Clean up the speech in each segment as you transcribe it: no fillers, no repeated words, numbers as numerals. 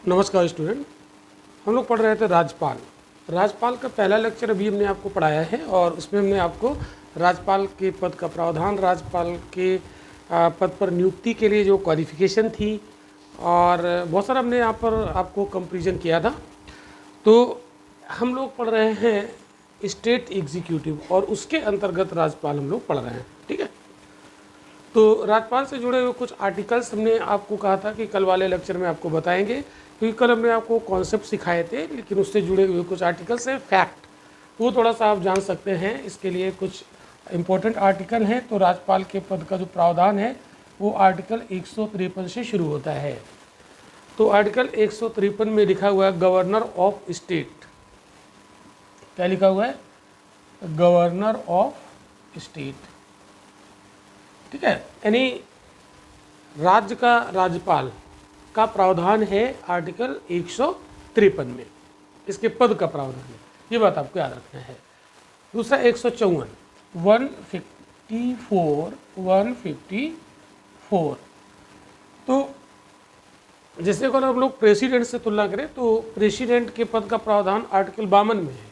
नमस्कार स्टूडेंट। हम लोग पढ़ रहे थे राज्यपाल। राज्यपाल का पहला लेक्चर अभी हमने आपको पढ़ाया है और उसमें हमने आपको राज्यपाल के पद का प्रावधान, राज्यपाल के पद पर नियुक्ति के लिए जो क्वालिफिकेशन थी और बहुत सारा हमने यहाँ पर आपको कंपेरिजन किया था। तो हम लोग पढ़ रहे हैं स्टेट एग्जीक्यूटिव और उसके अंतर्गत राज्यपाल हम लोग पढ़ रहे हैं, ठीक है। तो राज्यपाल से जुड़े हुए कुछ आर्टिकल्स हमने आपको कहा था कि कल वाले लेक्चर में आपको बताएंगे, क्योंकि कल हमने आपको कॉन्सेप्ट सिखाए थे, लेकिन उससे जुड़े हुए कुछ आर्टिकल्स हैं, फैक्ट, वो थोड़ा सा आप जान सकते हैं। इसके लिए कुछ इंपॉर्टेंट आर्टिकल हैं। तो राज्यपाल के पद का जो प्रावधान है वो आर्टिकल 153 से शुरू होता है। तो आर्टिकल 153 में लिखा हुआ है गवर्नर ऑफ स्टेट। क्या लिखा हुआ है? गवर्नर ऑफ स्टेट, ठीक है। यानी राज्य का राज्यपाल का प्रावधान है आर्टिकल 153 में, इसके पद का प्रावधान है, ये बात आपको याद रखना है। दूसरा 154, 154 तो जैसे अगर हम लोग प्रेसिडेंट से तुलना करें तो प्रेसिडेंट के पद का प्रावधान आर्टिकल 52 में है,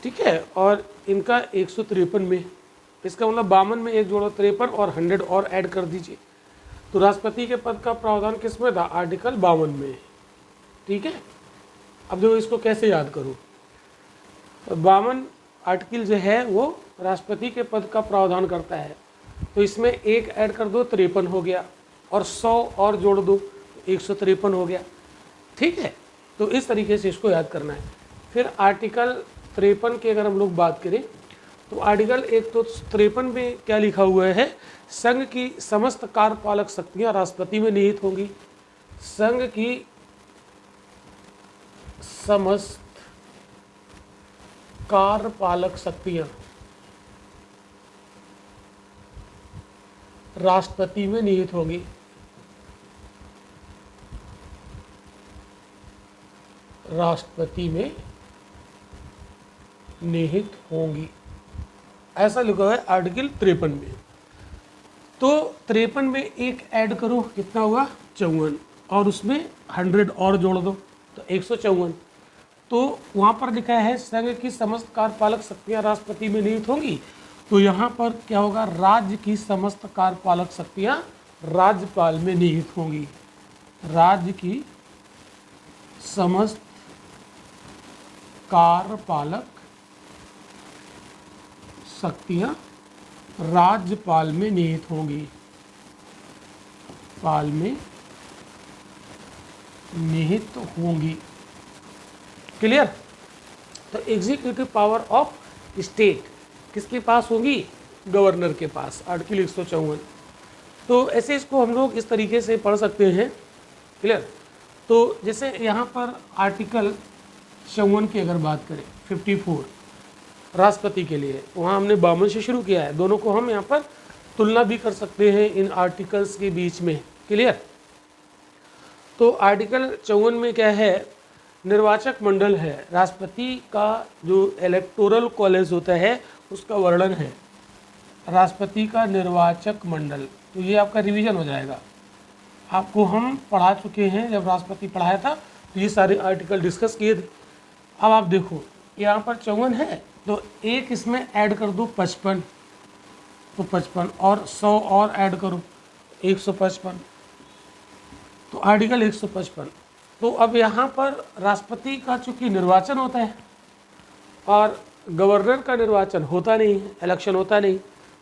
ठीक है, और इनका 153 में। इसका मतलब 52 में एक जोड़ो 53 और 100 और ऐड कर दीजिए। तो राष्ट्रपति के पद का प्रावधान किस में था? आर्टिकल 52 में, ठीक है। अब देखो इसको कैसे याद करूँ। 52 आर्टिकल जो है वो राष्ट्रपति के पद का प्रावधान करता है, तो इसमें एक ऐड कर दो 53 हो गया, और 100 और जोड़ दो 153 हो गया, ठीक है। तो इस तरीके से इसको याद करना है। फिर आर्टिकल 53 की अगर हम लोग बात करें तो आर्टिकल 153 में क्या लिखा हुआ है? संघ की समस्त कार्यपालक शक्तियां राष्ट्रपति में निहित होंगी। संघ की समस्त कार्यपालक शक्तियां राष्ट्रपति में निहित होंगी। राष्ट्रपति में निहित होंगी, ऐसा लिखा है आर्टिकल 53 में। तो 53 में एक ऐड करो, कितना हुआ? 54, और उसमें 100 और जोड़ दो तो 154। तो वहाँ पर लिखा है संघ की समस्त कार्यपालक शक्तियाँ राष्ट्रपति में निहित होंगी, तो यहाँ पर क्या होगा? राज्य की समस्त कार्यपालक शक्तियाँ राज्यपाल में निहित होंगी। राज्य की समस्त कार्यपालक शक्तियां राज्यपाल में निहित होंगी। पाल में निहित होंगी, क्लियर। तो एग्जीक्यूटिव पावर ऑफ स्टेट किसके पास होगी? गवर्नर के पास, आर्टिकल 154। तो ऐसे इसको हम लोग इस तरीके से पढ़ सकते हैं, क्लियर। तो जैसे यहाँ पर आर्टिकल 54 की अगर बात करें 54 राष्ट्रपति के लिए, वहाँ हमने 52 से शुरू किया है। दोनों को हम यहाँ पर तुलना भी कर सकते हैं इन आर्टिकल्स के बीच में, क्लियर। तो आर्टिकल 54 में क्या है? निर्वाचक मंडल है, राष्ट्रपति का जो इलेक्टोरल कॉलेज होता है उसका वर्णन है, राष्ट्रपति का निर्वाचक मंडल। तो ये आपका रिवीजन हो जाएगा, आपको हम पढ़ा चुके हैं, जब राष्ट्रपति पढ़ाया था तो ये सारे आर्टिकल डिस्कस किए थे। अब आप देखो यहाँ पर 54 है, तो एक इसमें ऐड कर दो 55, तो 55 और 100 और ऐड करो 155, तो आर्टिकल 155। तो अब यहाँ पर राष्ट्रपति का चूंकि निर्वाचन होता है और गवर्नर का निर्वाचन होता नहीं है, इलेक्शन होता नहीं,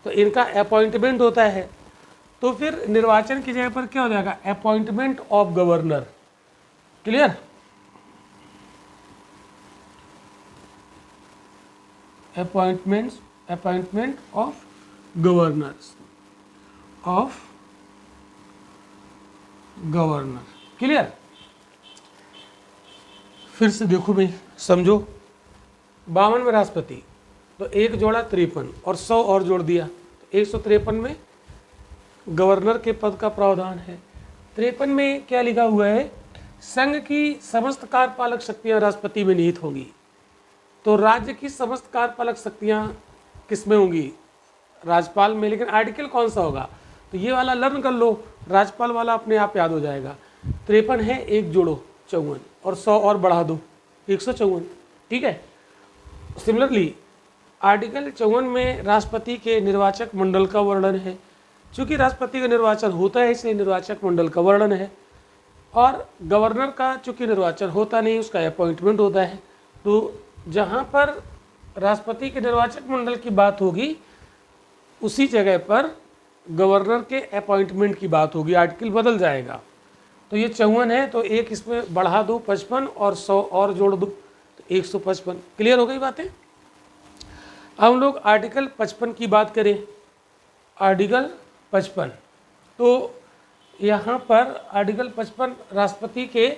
तो इनका अपॉइंटमेंट होता है। तो फिर निर्वाचन की जगह पर क्या हो जाएगा? Appointment of governor, clear. Appointment of governor, clear. फिर से देखो भाई, समझो। 52 में राष्ट्रपति, तो एक जोड़ा 53 और 100 और जोड़ दिया, तो 153 में गवर्नर के पद का प्रावधान है। 53 में क्या लिखा हुआ है? संघ की समस्त कार्यपालक शक्तियां राष्ट्रपति में निहित होंगी। तो राज्य की समस्त कार्यपालक शक्तियां किस में होंगी? राज्यपाल में। लेकिन आर्टिकल कौन सा होगा? तो ये वाला लर्न कर लो, राज्यपाल वाला अपने आप याद हो जाएगा। 53 है, एक जोड़ो 54 और 100 और बढ़ा दो 154, ठीक है। सिमिलरली आर्टिकल 54 में राष्ट्रपति के निर्वाचक मंडल का वर्णन है। चूंकि राष्ट्रपति का निर्वाचन होता है इसलिए निर्वाचक मंडल का वर्णन है, और गवर्नर का चूंकि निर्वाचन होता नहीं, उसका अपॉइंटमेंट होता है। तो जहाँ पर राष्ट्रपति के निर्वाचक मंडल की बात होगी उसी जगह पर गवर्नर के अपॉइंटमेंट की बात होगी, आर्टिकल बदल जाएगा। तो ये 54 है, तो एक इसमें बढ़ा दो 55 और 100 और जोड़ दो तो 155। क्लियर हो गई बातें। अब हम लोग आर्टिकल 55 की बात करें। आर्टिकल 55, तो यहाँ पर आर्टिकल 55 राष्ट्रपति के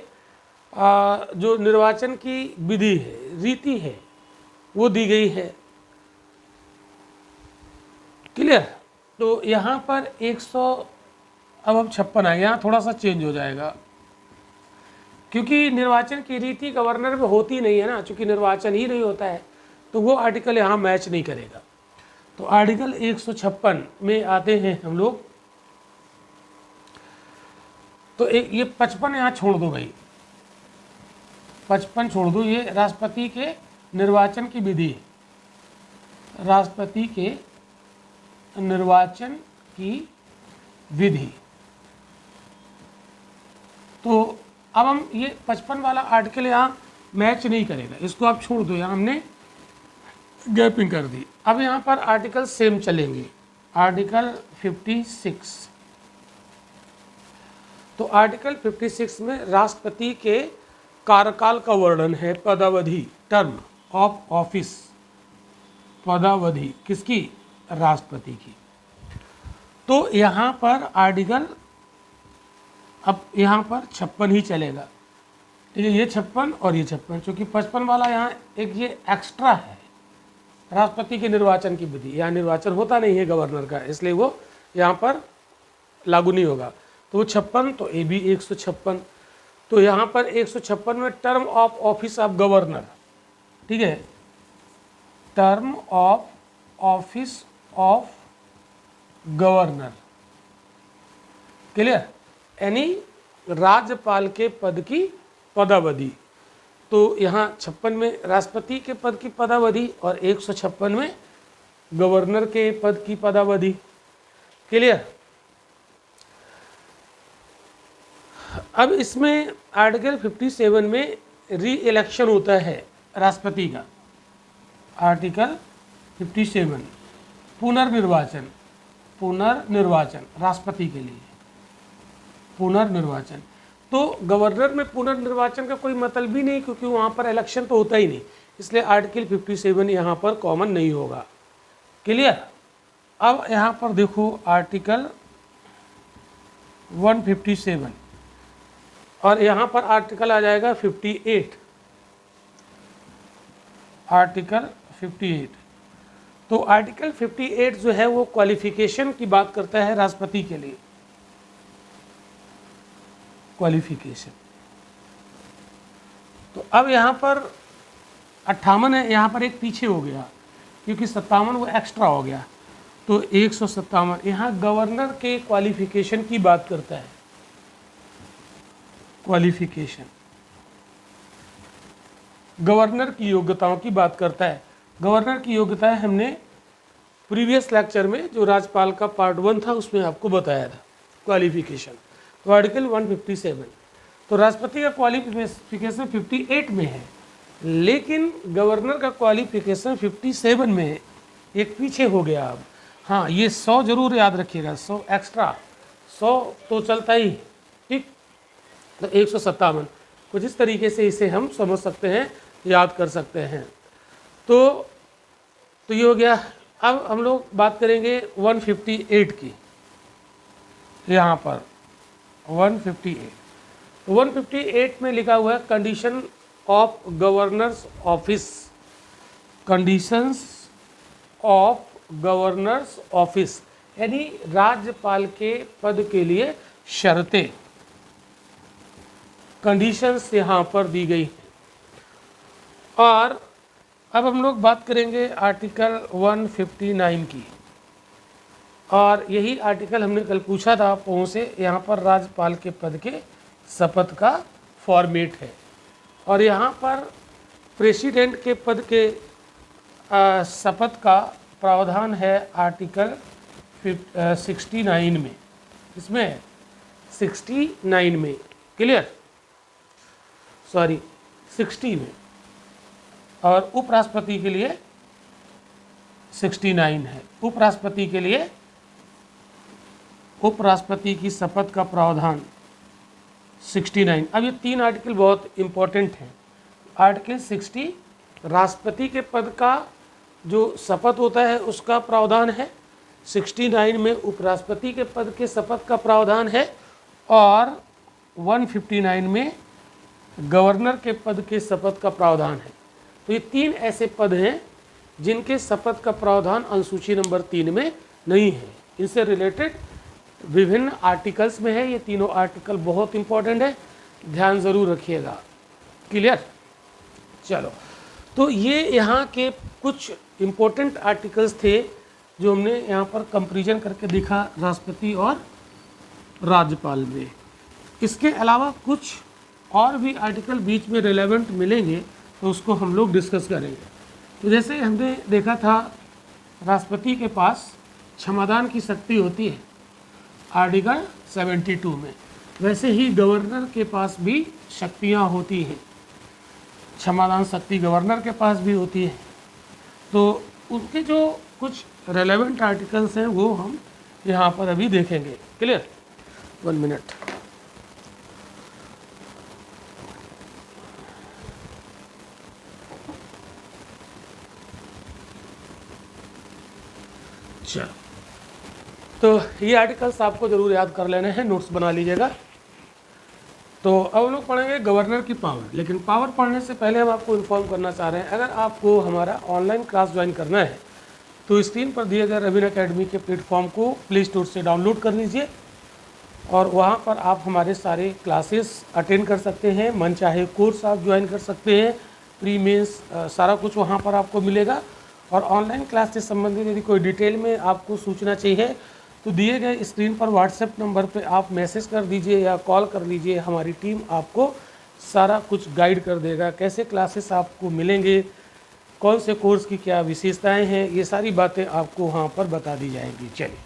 जो निर्वाचन की विधि है, रीति है, वो दी गई है। क्लियर। तो यहाँ पर 100, अब हम 56 आए, यहाँ थोड़ा सा चेंज हो जाएगा क्योंकि निर्वाचन की रीति गवर्नर में होती नहीं है ना, चूंकि निर्वाचन ही नहीं होता है तो वो आर्टिकल यहाँ मैच नहीं करेगा। तो आर्टिकल 156 में आते हैं हम लोग। तो ये 55 यहाँ छोड़ दो भाई, 55 छोड़ दो, ये राष्ट्रपति के निर्वाचन की विधि है। राष्ट्रपति के निर्वाचन की विधि। तो अब हम ये 55 वाला आर्टिकल यहाँ मैच नहीं करेगा, इसको आप छोड़ दो, यहाँ हमने गैपिंग कर दी। अब यहाँ पर आर्टिकल सेम चलेंगे। आर्टिकल 56, तो आर्टिकल 56 में राष्ट्रपति के कार्यकाल का वर्णन है, पदावधि, टर्म ऑफ ऑफिस, पदावधि किसकी, राष्ट्रपति की। तो यहाँ पर आर्टिकल, अब यहाँ पर 56 ही चलेगा, ठीक है। ये 56 और ये 56, क्योंकि 55 वाला यहाँ एक ये एक्स्ट्रा है, राष्ट्रपति के निर्वाचन की विधि, यहाँ निर्वाचन होता नहीं है गवर्नर का, इसलिए वो यहाँ पर लागू नहीं होगा। तो वो 56, तो ये भी 156। तो यहाँ पर 156 में term of office of governor, ठीक है, term of office of governor, clear, यानी राज्यपाल के पद की पदावधि। तो यहाँ 56 में राष्ट्रपति के पद की पदावधि और 156 में गवर्नर के पद की पदावधि। क्लियर। अब इसमें आर्टिकल 57 में री इलेक्शन होता है राष्ट्रपति का। आर्टिकल 57 पुनर्निर्वाचन, पुनर्निर्वाचन राष्ट्रपति के लिए पुनर्निर्वाचन। तो गवर्नर में पुनर्निर्वाचन का कोई मतलब ही नहीं, क्योंकि वहाँ पर इलेक्शन तो होता ही नहीं, इसलिए आर्टिकल 57 यहाँ पर कॉमन नहीं होगा। क्लियर। अब यहाँ पर देखो आर्टिकल 157 और यहाँ पर आर्टिकल आ जाएगा 58, आर्टिकल 58। तो आर्टिकल 58 जो है वो क्वालिफिकेशन की बात करता है राष्ट्रपति के लिए, क्वालिफिकेशन। तो अब यहाँ पर 58 है, यहाँ पर एक पीछे हो गया क्योंकि 57 वो एक्स्ट्रा हो गया, तो 157 यहाँ गवर्नर के क्वालिफिकेशन की बात करता है। क्वालिफिकेशन गवर्नर की योग्यताओं की बात करता है। गवर्नर की योग्यताएं हमने प्रीवियस लेक्चर में जो राज्यपाल का पार्ट 1 था उसमें आपको बताया था क्वालिफिकेशन। तो आर्टिकल 157, तो राष्ट्रपति का क्वालिफिकेशन 58 में है, लेकिन गवर्नर का क्वालिफिकेशन 57 में है, एक पीछे हो गया। अब हाँ, ये 100 जरूर याद रखिएगा, 100 एक्स्ट्रा, 100 तो चलता ही, ठीक। तो 157 कुछ इस तरीके से इसे हम समझ सकते हैं, याद कर सकते हैं। तो ये हो गया। अब हम लोग बात करेंगे 158 की। यहाँ पर 158, तो 158 में लिखा हुआ है condition of governors office, conditions of governors office, यानी राज्यपाल के पद के लिए शर्तें, कंडीशंस यहाँ पर दी गई। और अब हम लोग बात करेंगे आर्टिकल 159 की, और यही आर्टिकल हमने कल पूछा था आपको से, यहाँ पर राज्यपाल के पद के शपथ का फॉर्मेट है। और यहाँ पर प्रेसिडेंट के पद के शपथ का प्रावधान है आर्टिकल 69 में, इसमें 69 में, क्लियर, सॉरी 60 में, और उपराष्ट्रपति के लिए 69 है। उपराष्ट्रपति के लिए उपराष्ट्रपति की शपथ का प्रावधान 69। अब ये 3 आर्टिकल बहुत इंपॉर्टेंट हैं। आर्टिकल 60 राष्ट्रपति के पद का जो शपथ होता है उसका प्रावधान है, 69 में उपराष्ट्रपति के पद के शपथ का प्रावधान है, और 159 में गवर्नर के पद के शपथ का प्रावधान है। तो ये 3 ऐसे पद हैं जिनके शपथ का प्रावधान अनुसूची नंबर 3 में नहीं है। इनसे रिलेटेड विभिन्न आर्टिकल्स में है। ये तीनों आर्टिकल बहुत इंपॉर्टेंट है, ध्यान ज़रूर रखिएगा, क्लियर। चलो, तो ये यहाँ के कुछ इम्पोर्टेंट आर्टिकल्स थे जो हमने यहाँ पर कंपैरिजन करके देखा राष्ट्रपति और राज्यपाल में। इसके अलावा कुछ और भी आर्टिकल बीच में रिलेवेंट मिलेंगे तो उसको हम लोग डिस्कस करेंगे। तो जैसे हमने देखा था राष्ट्रपति के पास क्षमादान की शक्ति होती है आर्टिकल 72 में, वैसे ही गवर्नर के पास भी शक्तियाँ होती हैं, क्षमादान शक्ति गवर्नर के पास भी होती है। तो उनके जो कुछ रेलेवेंट आर्टिकल्स हैं वो हम यहाँ पर अभी देखेंगे, क्लियर। 1 मिनट। चलो, तो ये आर्टिकल्स आपको ज़रूर याद कर लेने हैं, नोट्स बना लीजिएगा। तो अब हम लोग पढ़ेंगे गवर्नर की पावर। लेकिन पावर पढ़ने से पहले हम आपको इन्फॉर्म करना चाह रहे हैं, अगर आपको हमारा ऑनलाइन क्लास ज्वाइन करना है तो स्क्रीन पर दिए गए रवीन एकेडमी के प्लेटफॉर्म को प्ले स्टोर से डाउनलोड कर लीजिए और वहाँ पर आप हमारे सारे क्लासेस अटेंड कर सकते हैं। मन चाहे कोर्स आप ज्वाइन कर सकते हैं, प्री मेंस सारा कुछ वहाँ पर आपको मिलेगा। और ऑनलाइन क्लास से संबंधित यदि कोई डिटेल में आपको सूचना चाहिए तो दिए गए स्क्रीन पर व्हाट्सएप नंबर पे आप मैसेज कर दीजिए या कॉल कर लीजिए, हमारी टीम आपको सारा कुछ गाइड कर देगा, कैसे क्लासेस आपको मिलेंगे, कौन से कोर्स की क्या विशेषताएं हैं, ये सारी बातें आपको वहाँ पर बता दी जाएंगी। चलिए,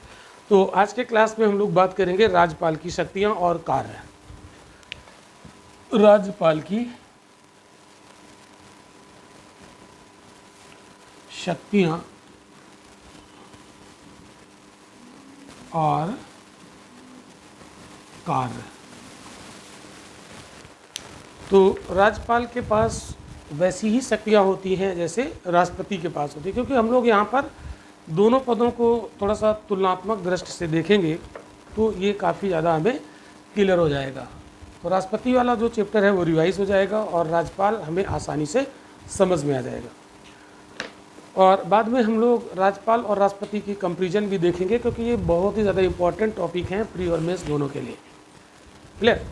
तो आज के क्लास में हम लोग बात करेंगे राज्यपाल की शक्तियाँ और कार्य। राज्यपाल की शक्तियाँ और कार्य। तो राज्यपाल के पास वैसी ही शक्तियाँ होती हैं जैसे राष्ट्रपति के पास होती है, क्योंकि हम लोग यहाँ पर दोनों पदों को थोड़ा सा तुलनात्मक दृष्टि से देखेंगे तो ये काफ़ी ज़्यादा हमें क्लियर हो जाएगा। तो राष्ट्रपति वाला जो चैप्टर है वो रिवाइज हो जाएगा और राज्यपाल हमें आसानी से समझ में आ जाएगा। और बाद में हम लोग राज्यपाल और राष्ट्रपति की कंपैरिजन भी देखेंगे, क्योंकि ये बहुत ही ज़्यादा इंपॉर्टेंट टॉपिक हैं प्री और मेंस दोनों के लिए, क्लियर।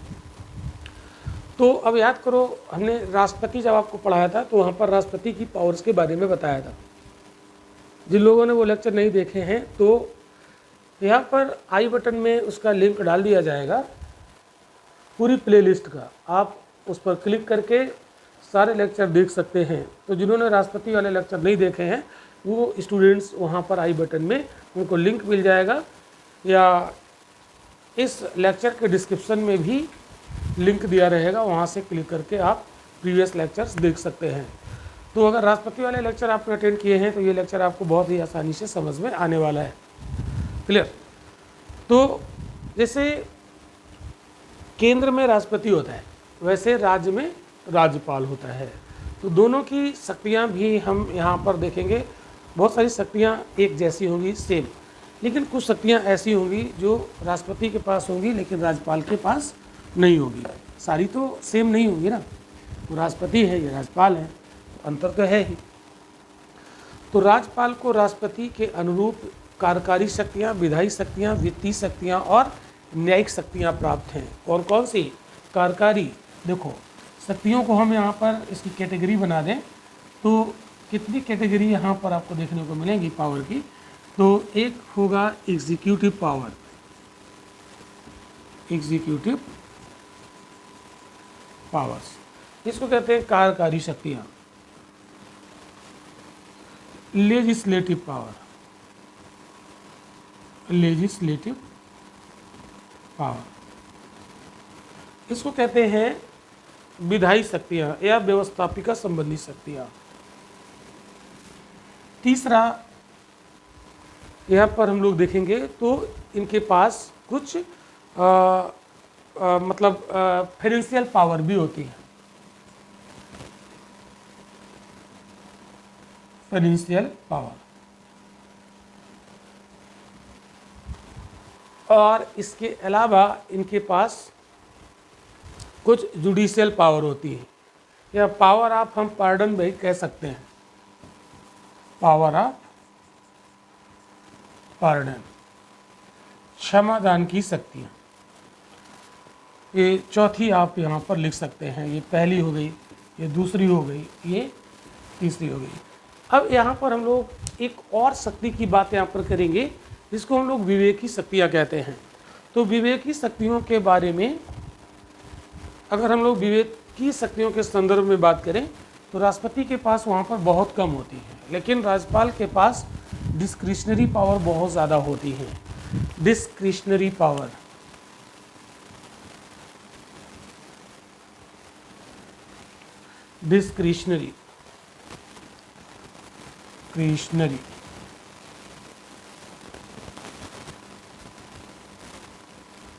तो अब याद करो, हमने राष्ट्रपति जब आपको पढ़ाया था तो वहाँ पर राष्ट्रपति की पावर्स के बारे में बताया था। जिन लोगों ने वो लेक्चर नहीं देखे हैं तो यहाँ पर आई बटन में उसका लिंक डाल दिया जाएगा, पूरी प्लेलिस्ट का। आप उस पर क्लिक करके सारे लेक्चर देख सकते हैं। तो जिन्होंने राष्ट्रपति वाले लेक्चर नहीं देखे हैं वो स्टूडेंट्स वहाँ पर आई बटन में उनको लिंक मिल जाएगा, या इस लेक्चर के डिस्क्रिप्शन में भी लिंक दिया रहेगा, वहाँ से क्लिक करके आप प्रीवियस लेक्चर्स देख सकते हैं। तो अगर राष्ट्रपति वाले लेक्चर आपने अटेंड किए हैं तो ये लेक्चर आपको बहुत ही आसानी से समझ में आने वाला है, क्लियर। तो जैसे केंद्र में राष्ट्रपति होता है वैसे राज्य में राज्यपाल होता है। तो दोनों की शक्तियाँ भी हम यहाँ पर देखेंगे। बहुत सारी शक्तियाँ एक जैसी होंगी, सेम, लेकिन कुछ शक्तियाँ ऐसी होंगी जो राष्ट्रपति के पास होंगी लेकिन राज्यपाल के पास नहीं होगी। सारी तो सेम नहीं होंगी ना, वो राष्ट्रपति है, ये राज्यपाल है, तो अंतर तो है ही। तो राज्यपाल को राष्ट्रपति के अनुरूप कार्यकारी शक्तियाँ, विधायी शक्तियाँ, वित्तीय शक्तियाँ और न्यायिक शक्तियाँ प्राप्त हैं। कौन कौन सी? कार्यकारी। देखो, शक्तियों को हम यहाँ पर इसकी कैटेगरी बना दें तो कितनी कैटेगरी यहाँ पर आपको देखने को मिलेंगी पावर की। तो एक होगा एग्जीक्यूटिव पावर, एग्जीक्यूटिव पावर्स, इसको कहते हैं कार्यकारी शक्तियाँ। लेजिस्लेटिव पावर, लेजिस्लेटिव पावर, इसको कहते हैं विधायी शक्तियाँ या व्यवस्थापिका संबंधी शक्तियाँ। तीसरा यहाँ पर हम लोग देखेंगे तो इनके पास कुछ मतलब फाइनेंशियल पावर भी होती है, फाइनेंशियल पावर, और इसके अलावा इनके पास कुछ जुडिशियल पावर होती है, या पावर ऑफ हम पार्डन भी कह सकते हैं, पावर ऑफ पार्डन, क्षमादान की शक्तियाँ। ये चौथी आप यहाँ पर लिख सकते हैं, ये पहली हो गई, ये दूसरी हो गई, ये तीसरी हो गई। अब यहाँ पर हम लोग एक और शक्ति की बात यहाँ पर करेंगे जिसको हम लोग विवेकी शक्तियाँ कहते हैं। तो विवेकी शक्तियों के बारे में अगर हम लोग विवेकी शक्तियों के संदर्भ में बात करें तो राष्ट्रपति के पास वहाँ पर बहुत कम होती है, लेकिन राज्यपाल के पास डिस्क्रिशनरी पावर बहुत ज़्यादा होती है। डिस्क्रिशनरी पावर, डिस्क्रिशनरी, क्रिशनरी,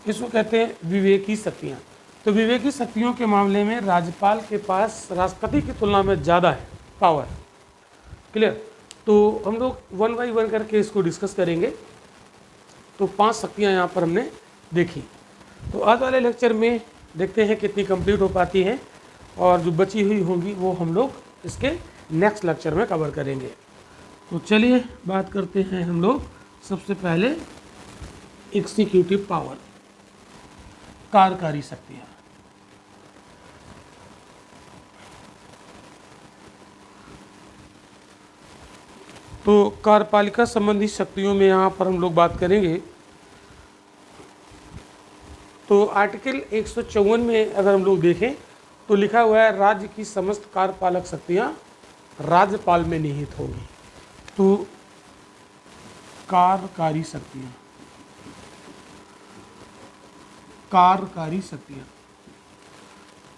इसको कहते हैं विवेकी शक्तियाँ। तो विवेकी शक्तियों के मामले में राज्यपाल के पास राष्ट्रपति की तुलना में ज़्यादा है पावर। क्लियर? तो हम लोग वन बाई वन करके इसको डिस्कस करेंगे। तो 5 शक्तियाँ यहाँ पर हमने देखी। तो आज वाले लेक्चर में देखते हैं कितनी कंप्लीट हो पाती हैं, और जो बची हुई होंगी वो हम लोग इसके नेक्स्ट लेक्चर में कवर करेंगे। तो चलिए बात करते हैं हम लोग सबसे पहले एग्जीक्यूटिव पावर, कार्यकारी शक्तियाँ। तो कार्यपालिका संबंधी शक्तियों में यहाँ पर हम लोग बात करेंगे। तो आर्टिकल 154 में अगर हम लोग देखें तो लिखा हुआ है राज्य की समस्त कार्यपालक शक्तियाँ राज्यपाल में निहित होंगी। तो कार्यकारी शक्तियाँ, कार्यकारी शक्तियाँ,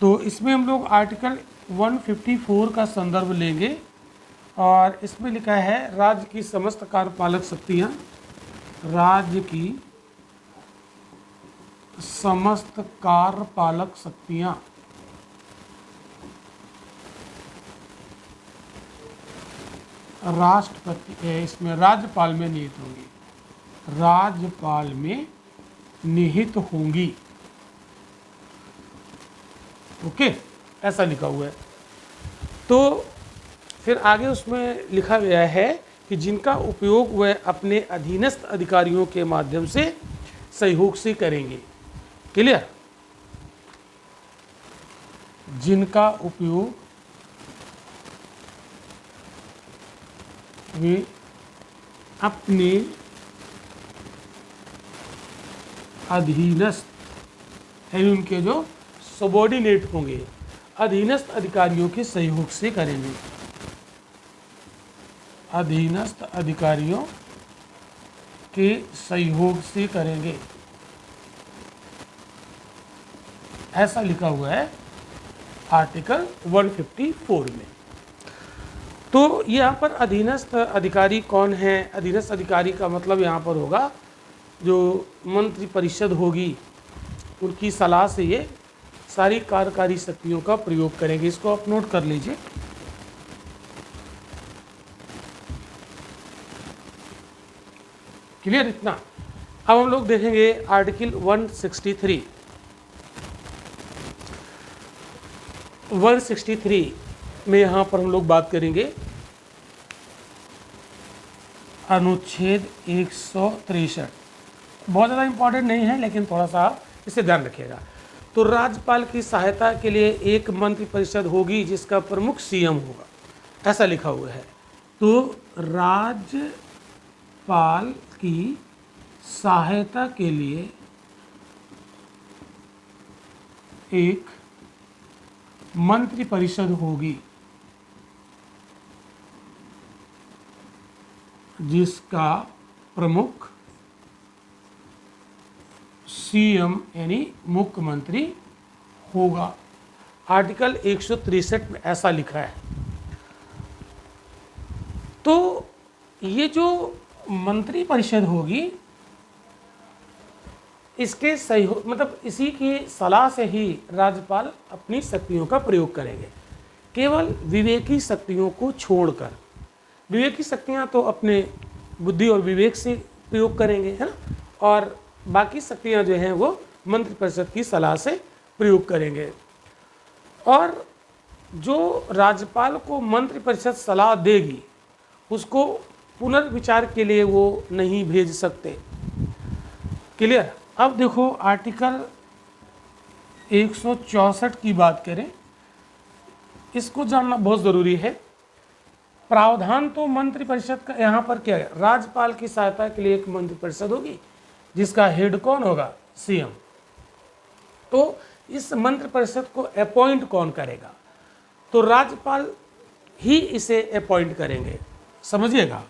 तो इसमें हम लोग आर्टिकल 154 का संदर्भ लेंगे, और इसमें लिखा है राज्य की समस्त कार्यपालक शक्तियाँ, राज्य की समस्त कार्यपालक शक्तियाँ राष्ट्रपति, इसमें राज्यपाल में निहित होंगी, राज्यपाल में निहित होंगी। ओके, ऐसा लिखा हुआ है। तो फिर आगे उसमें लिखा गया है कि जिनका उपयोग वह अपने अधीनस्थ अधिकारियों के माध्यम से सहयोग से करेंगे। क्लियर? जिनका उपयोग वे अपने अधीनस्थ यानी उनके जो सबॉर्डिनेट होंगे, अधीनस्थ अधिकारियों के सहयोग से करेंगे, अधीनस्थ अधिकारियों के सहयोग से करेंगे, ऐसा लिखा हुआ है आर्टिकल 154 में। तो यहाँ पर अधीनस्थ अधिकारी कौन है? अधीनस्थ अधिकारी का मतलब यहाँ पर होगा जो मंत्री परिषद होगी, उनकी सलाह से ये सारी कार्यकारी शक्तियों का प्रयोग करेंगे। इसको आप नोट कर लीजिए। क्लियर इतना? अब हम लोग देखेंगे आर्टिकल 163। 163 में यहाँ पर हम लोग बात करेंगे अनुच्छेद 163। बहुत ज़्यादा इम्पोर्टेंट नहीं है, लेकिन थोड़ा सा आप इसे ध्यान रखिएगा। तो राज्यपाल की सहायता के लिए एक मंत्री परिषद होगी जिसका प्रमुख सीएम होगा, ऐसा लिखा हुआ है। तो राज्यपाल की सहायता के लिए एक मंत्रिपरिषद होगी जिसका प्रमुख सीएम यानी मुख्यमंत्री होगा। आर्टिकल 163 में ऐसा लिखा है। तो ये जो मंत्रिपरिषद होगी इसके सहयोग मतलब इसी की सलाह से ही राज्यपाल अपनी शक्तियों का प्रयोग करेंगे, केवल विवेकी शक्तियों को छोड़कर। विवेकी शक्तियां तो अपने बुद्धि और विवेक से प्रयोग करेंगे, है ना, और बाकी शक्तियां जो हैं वो मंत्रिपरिषद की सलाह से प्रयोग करेंगे। और जो राज्यपाल को मंत्रिपरिषद सलाह देगी उसको पुनर्विचार के लिए वो नहीं भेज सकते। क्लियर। अब देखो आर्टिकल 164 की बात करें, इसको जानना बहुत ज़रूरी है। प्रावधान तो मंत्रिपरिषद का यहाँ पर क्या है, राज्यपाल की सहायता के लिए एक मंत्रिपरिषद होगी जिसका हेड कौन होगा, सीएम। तो इस मंत्रिपरिषद को अपॉइंट कौन करेगा, तो राज्यपाल ही इसे अपॉइंट करेंगे, समझिएगा।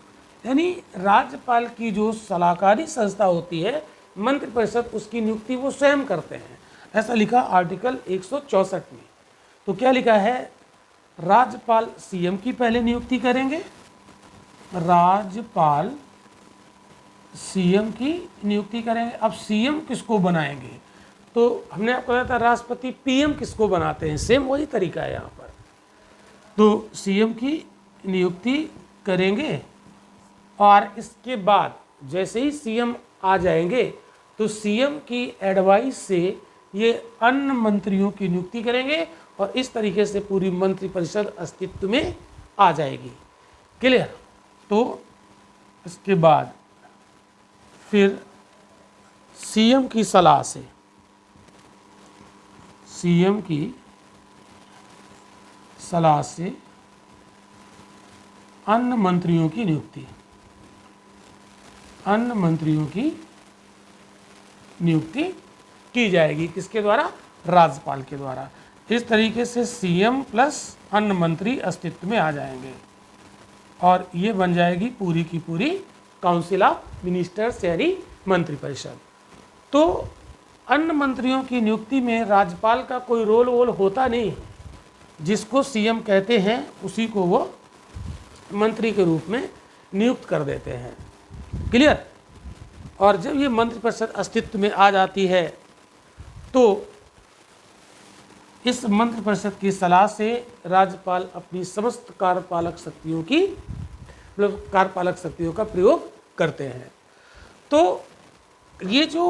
यानी राज्यपाल की जो सलाहकारी संस्था होती है मंत्रिपरिषद, उसकी नियुक्ति वो स्वयं करते हैं। ऐसा लिखा आर्टिकल 164 में। तो क्या लिखा है, राज्यपाल सीएम की पहले नियुक्ति करेंगे, राज्यपाल सीएम की नियुक्ति करेंगे। अब सीएम किसको बनाएंगे, तो हमने आपको बताया था राष्ट्रपति पीएम किसको बनाते हैं, सेम वही तरीका है यहाँ पर। तो सीएम की नियुक्ति करेंगे और इसके बाद जैसे ही सीएम आ जाएंगे तो सीएम की एडवाइस से ये अन्य मंत्रियों की नियुक्ति करेंगे और इस तरीके से पूरी मंत्रिपरिषद अस्तित्व में आ जाएगी। क्लियर। तो इसके बाद फिर सीएम की सलाह से, सीएम की सलाह से अन्य मंत्रियों की नियुक्ति, अन्य मंत्रियों की नियुक्ति की जाएगी। किसके द्वारा, राज्यपाल के द्वारा। इस तरीके से सीएम प्लस अन्य मंत्री अस्तित्व में आ जाएंगे और ये बन जाएगी पूरी की पूरी काउंसिल ऑफ मिनिस्टर्स यानी मंत्रिपरिषद। तो अन्य मंत्रियों की नियुक्ति में राज्यपाल का कोई रोल वोल होता नहीं, जिसको सीएम कहते हैं उसी को वो मंत्री के रूप में नियुक्त कर देते हैं। क्लियर। और जब ये मंत्रिपरिषद अस्तित्व में आ जाती है तो इस मंत्रिपरिषद की सलाह से राज्यपाल अपनी समस्त कार्यपालक शक्तियों की मतलब कार्यपालक शक्तियों का प्रयोग करते हैं। तो ये जो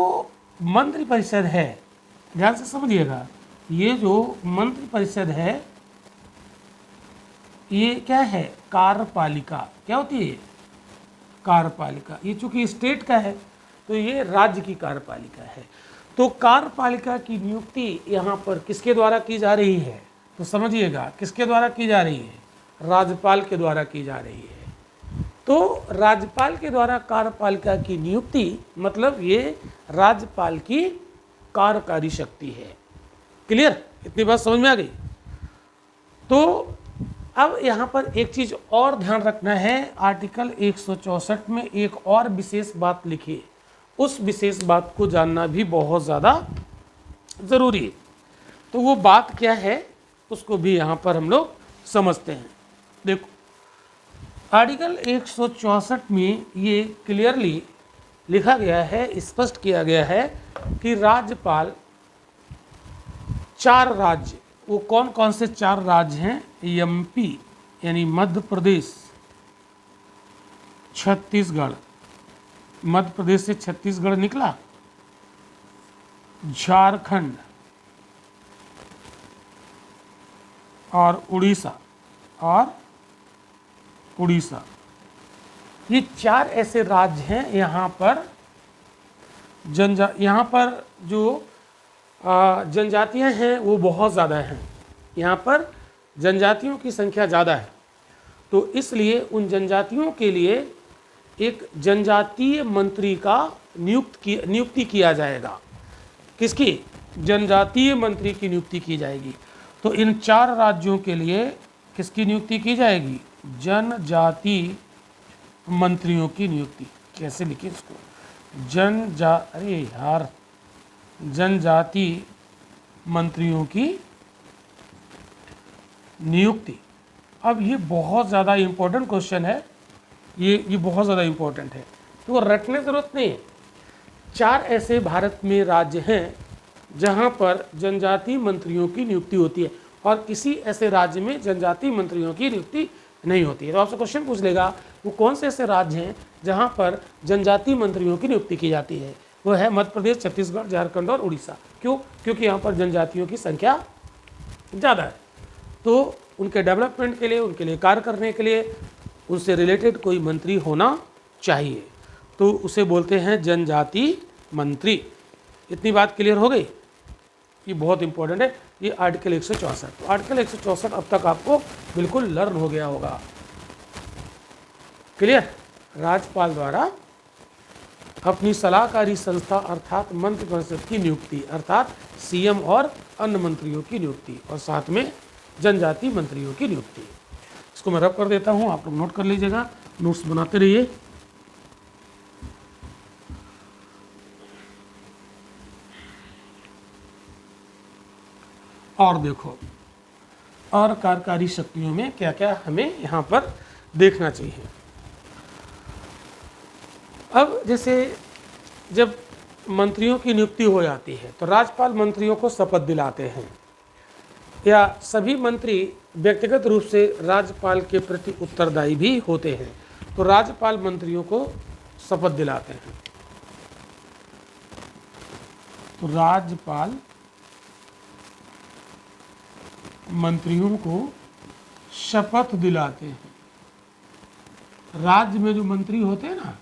मंत्रिपरिषद है, ध्यान से समझिएगा, ये जो मंत्रिपरिषद है ये क्या है, कार्यपालिका। क्या होती है, कार्यपालिका। ये चूंकि स्टेट का है तो ये राज्य की कार्यपालिका है। तो कार्यपालिका की नियुक्ति यहाँ पर किसके द्वारा की जा रही है, तो समझिएगा किसके द्वारा की जा रही है, राज्यपाल के द्वारा की जा रही है। तो राज्यपाल के द्वारा कार्यपालिका की नियुक्ति मतलब ये राज्यपाल की कार्यकारी शक्ति है। क्लियर, इतनी बात समझ में आ गई। तो अब यहाँ पर एक चीज़ और ध्यान रखना है, आर्टिकल 164 में एक और विशेष बात लिखी है, उस विशेष बात को जानना भी बहुत ज़्यादा ज़रूरी है। तो वो बात क्या है उसको भी यहाँ पर हम लोग समझते हैं। देखो आर्टिकल 164 में ये क्लियरली लिखा गया है, स्पष्ट किया गया है कि राज्यपाल 4 राज्य, वो कौन कौन से 4 राज्य हैं, एमपी यानी मध्य प्रदेश, छत्तीसगढ़, मध्य प्रदेश से छत्तीसगढ़ निकला, झारखंड और उड़ीसा ये 4 ऐसे राज्य हैं। यहाँ पर यहाँ पर जो जनजातियाँ हैं वो बहुत ज़्यादा हैं, यहाँ पर जनजातियों की संख्या ज़्यादा है। तो इसलिए उन जनजातियों के लिए एक जनजातीय मंत्री का नियुक्ति किया जाएगा। किसकी, जनजातीय मंत्री की नियुक्ति की जाएगी। तो इन 4 राज्यों के लिए किसकी नियुक्ति की जाएगी? जनजाति मंत्रियों की नियुक्ति। कैसे लिखें इसको? अरे यार, जनजाति मंत्रियों की नियुक्ति। अब ये बहुत ज़्यादा इम्पोर्टेंट क्वेश्चन है, ये बहुत ज़्यादा इम्पोर्टेंट है, तो रटने की ज़रूरत नहीं है। 4 ऐसे भारत में राज्य हैं जहाँ पर जनजाति मंत्रियों की नियुक्ति होती है और किसी ऐसे राज्य में जनजाति मंत्रियों की नियुक्ति नहीं होती है। तो आपसे क्वेश्चन पूछ लेगा वो कौन से ऐसे राज्य हैं जहाँ पर जनजाति मंत्रियों की नियुक्ति की जाती है? वो है मध्य प्रदेश, छत्तीसगढ़, झारखंड और उड़ीसा। क्यों? क्योंकि यहाँ पर जनजातियों की संख्या ज़्यादा है, तो उनके डेवलपमेंट के लिए, उनके लिए कार्य करने के लिए उनसे रिलेटेड कोई मंत्री होना चाहिए, तो उसे बोलते हैं जनजाति मंत्री। इतनी बात क्लियर हो गई? ये बहुत इंपॉर्टेंट है, ये आर्टिकल 164। तो आर्टिकल 164 अब तक आपको बिल्कुल लर्न हो गया होगा। क्लियर? राज्यपाल द्वारा अपनी सलाहकारी संस्था अर्थात मंत्रिपरिषद की नियुक्ति, अर्थात सीएम और अन्य मंत्रियों की नियुक्ति, और साथ में जनजाति मंत्रियों की नियुक्ति। इसको मैं रब कर देता हूँ, आप लोग नोट कर लीजिएगा, नोट्स बनाते रहिए। और देखो, और कार्यकारी शक्तियों में क्या क्या हमें यहाँ पर देखना चाहिए। अब जैसे जब मंत्रियों की नियुक्ति हो जाती है तो राज्यपाल मंत्रियों को शपथ दिलाते हैं, या सभी मंत्री व्यक्तिगत रूप से राज्यपाल के प्रति उत्तरदायी भी होते हैं, तो राज्यपाल मंत्रियों को शपथ दिलाते हैं। तो राज्यपाल मंत्रियों को शपथ दिलाते हैं। राज्य में जो मंत्री होते हैं ना,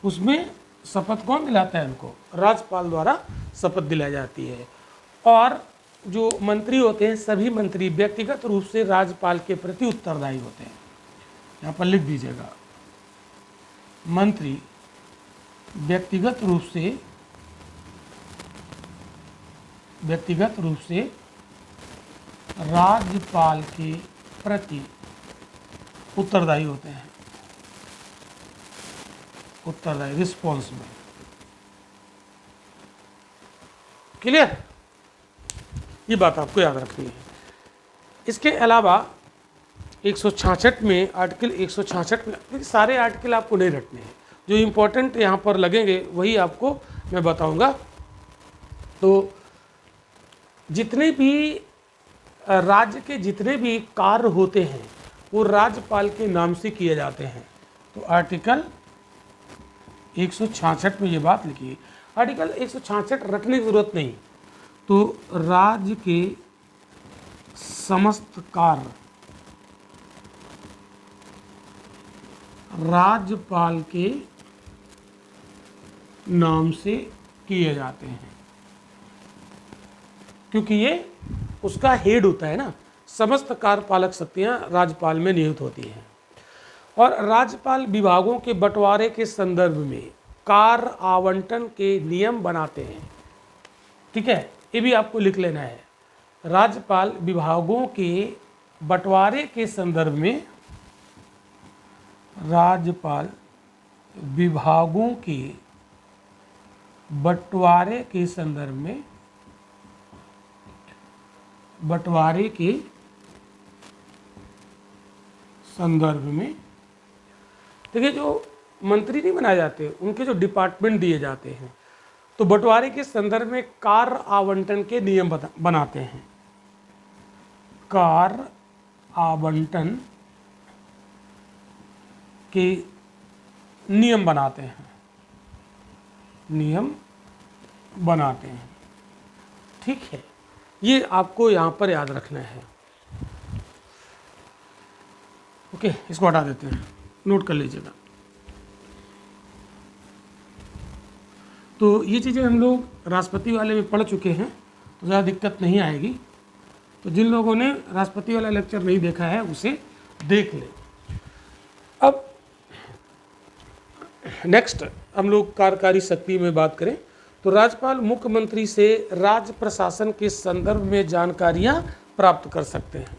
उसमें शपथ कौन दिलाता है? उनको राज्यपाल द्वारा शपथ दिलाई जाती है। और जो मंत्री होते हैं, सभी मंत्री व्यक्तिगत रूप से राज्यपाल के प्रति उत्तरदायी होते हैं। यहाँ पर लिख दीजिएगा, मंत्री व्यक्तिगत रूप से राज्यपाल के प्रति उत्तरदायी होते हैं, उत्तरदायी, रिस्पॉन्सिबल। क्लियर? ये बात आपको याद रखनी है। इसके अलावा 166 में, आर्टिकल 166 में, सारे आर्टिकल आपको नहीं रटने हैं, जो इम्पोर्टेंट यहाँ पर लगेंगे वही आपको मैं बताऊंगा। तो जितने भी राज्य के जितने भी कार्य होते हैं वो राज्यपाल के नाम से किए जाते हैं। तो आर्टिकल 166 में ये बात लिखी है। आर्टिकल 166 रटने की जरूरत नहीं। तो राज्य के समस्त कार्य राज्यपाल के नाम से किए जाते हैं, क्योंकि ये उसका हेड होता है ना। समस्त कार्यपालक शक्तियां राज्यपाल में नियुक्त होती हैं। और राज्यपाल विभागों के बंटवारे के संदर्भ में कार्य आवंटन के नियम बनाते हैं। ठीक है, ये भी आपको लिख लेना है। राज्यपाल विभागों के बंटवारे के संदर्भ में, राज्यपाल विभागों के बंटवारे के संदर्भ में, बंटवारे के संदर्भ में, देखिए जो मंत्री नहीं बनाए जाते, उनके जो डिपार्टमेंट दिए जाते हैं, तो बंटवारे के संदर्भ में कार्य आवंटन के नियम बनाते हैं। कार्य आवंटन के नियम बनाते हैं, नियम बनाते हैं। ठीक है, ये आपको यहाँ पर याद रखना है। ओके, इसको हटा देते हैं, नोट कर लीजिएगा। तो ये चीज़ें हम लोग राष्ट्रपति वाले में पढ़ चुके हैं, तो ज़्यादा दिक्कत नहीं आएगी। तो जिन लोगों ने राष्ट्रपति वाला लेक्चर नहीं देखा है उसे देख लें। अब नेक्स्ट हम लोग कार्यकारी शक्ति में बात करें तो राज्यपाल मुख्यमंत्री से राज्य प्रशासन के संदर्भ में जानकारियां प्राप्त कर सकते हैं।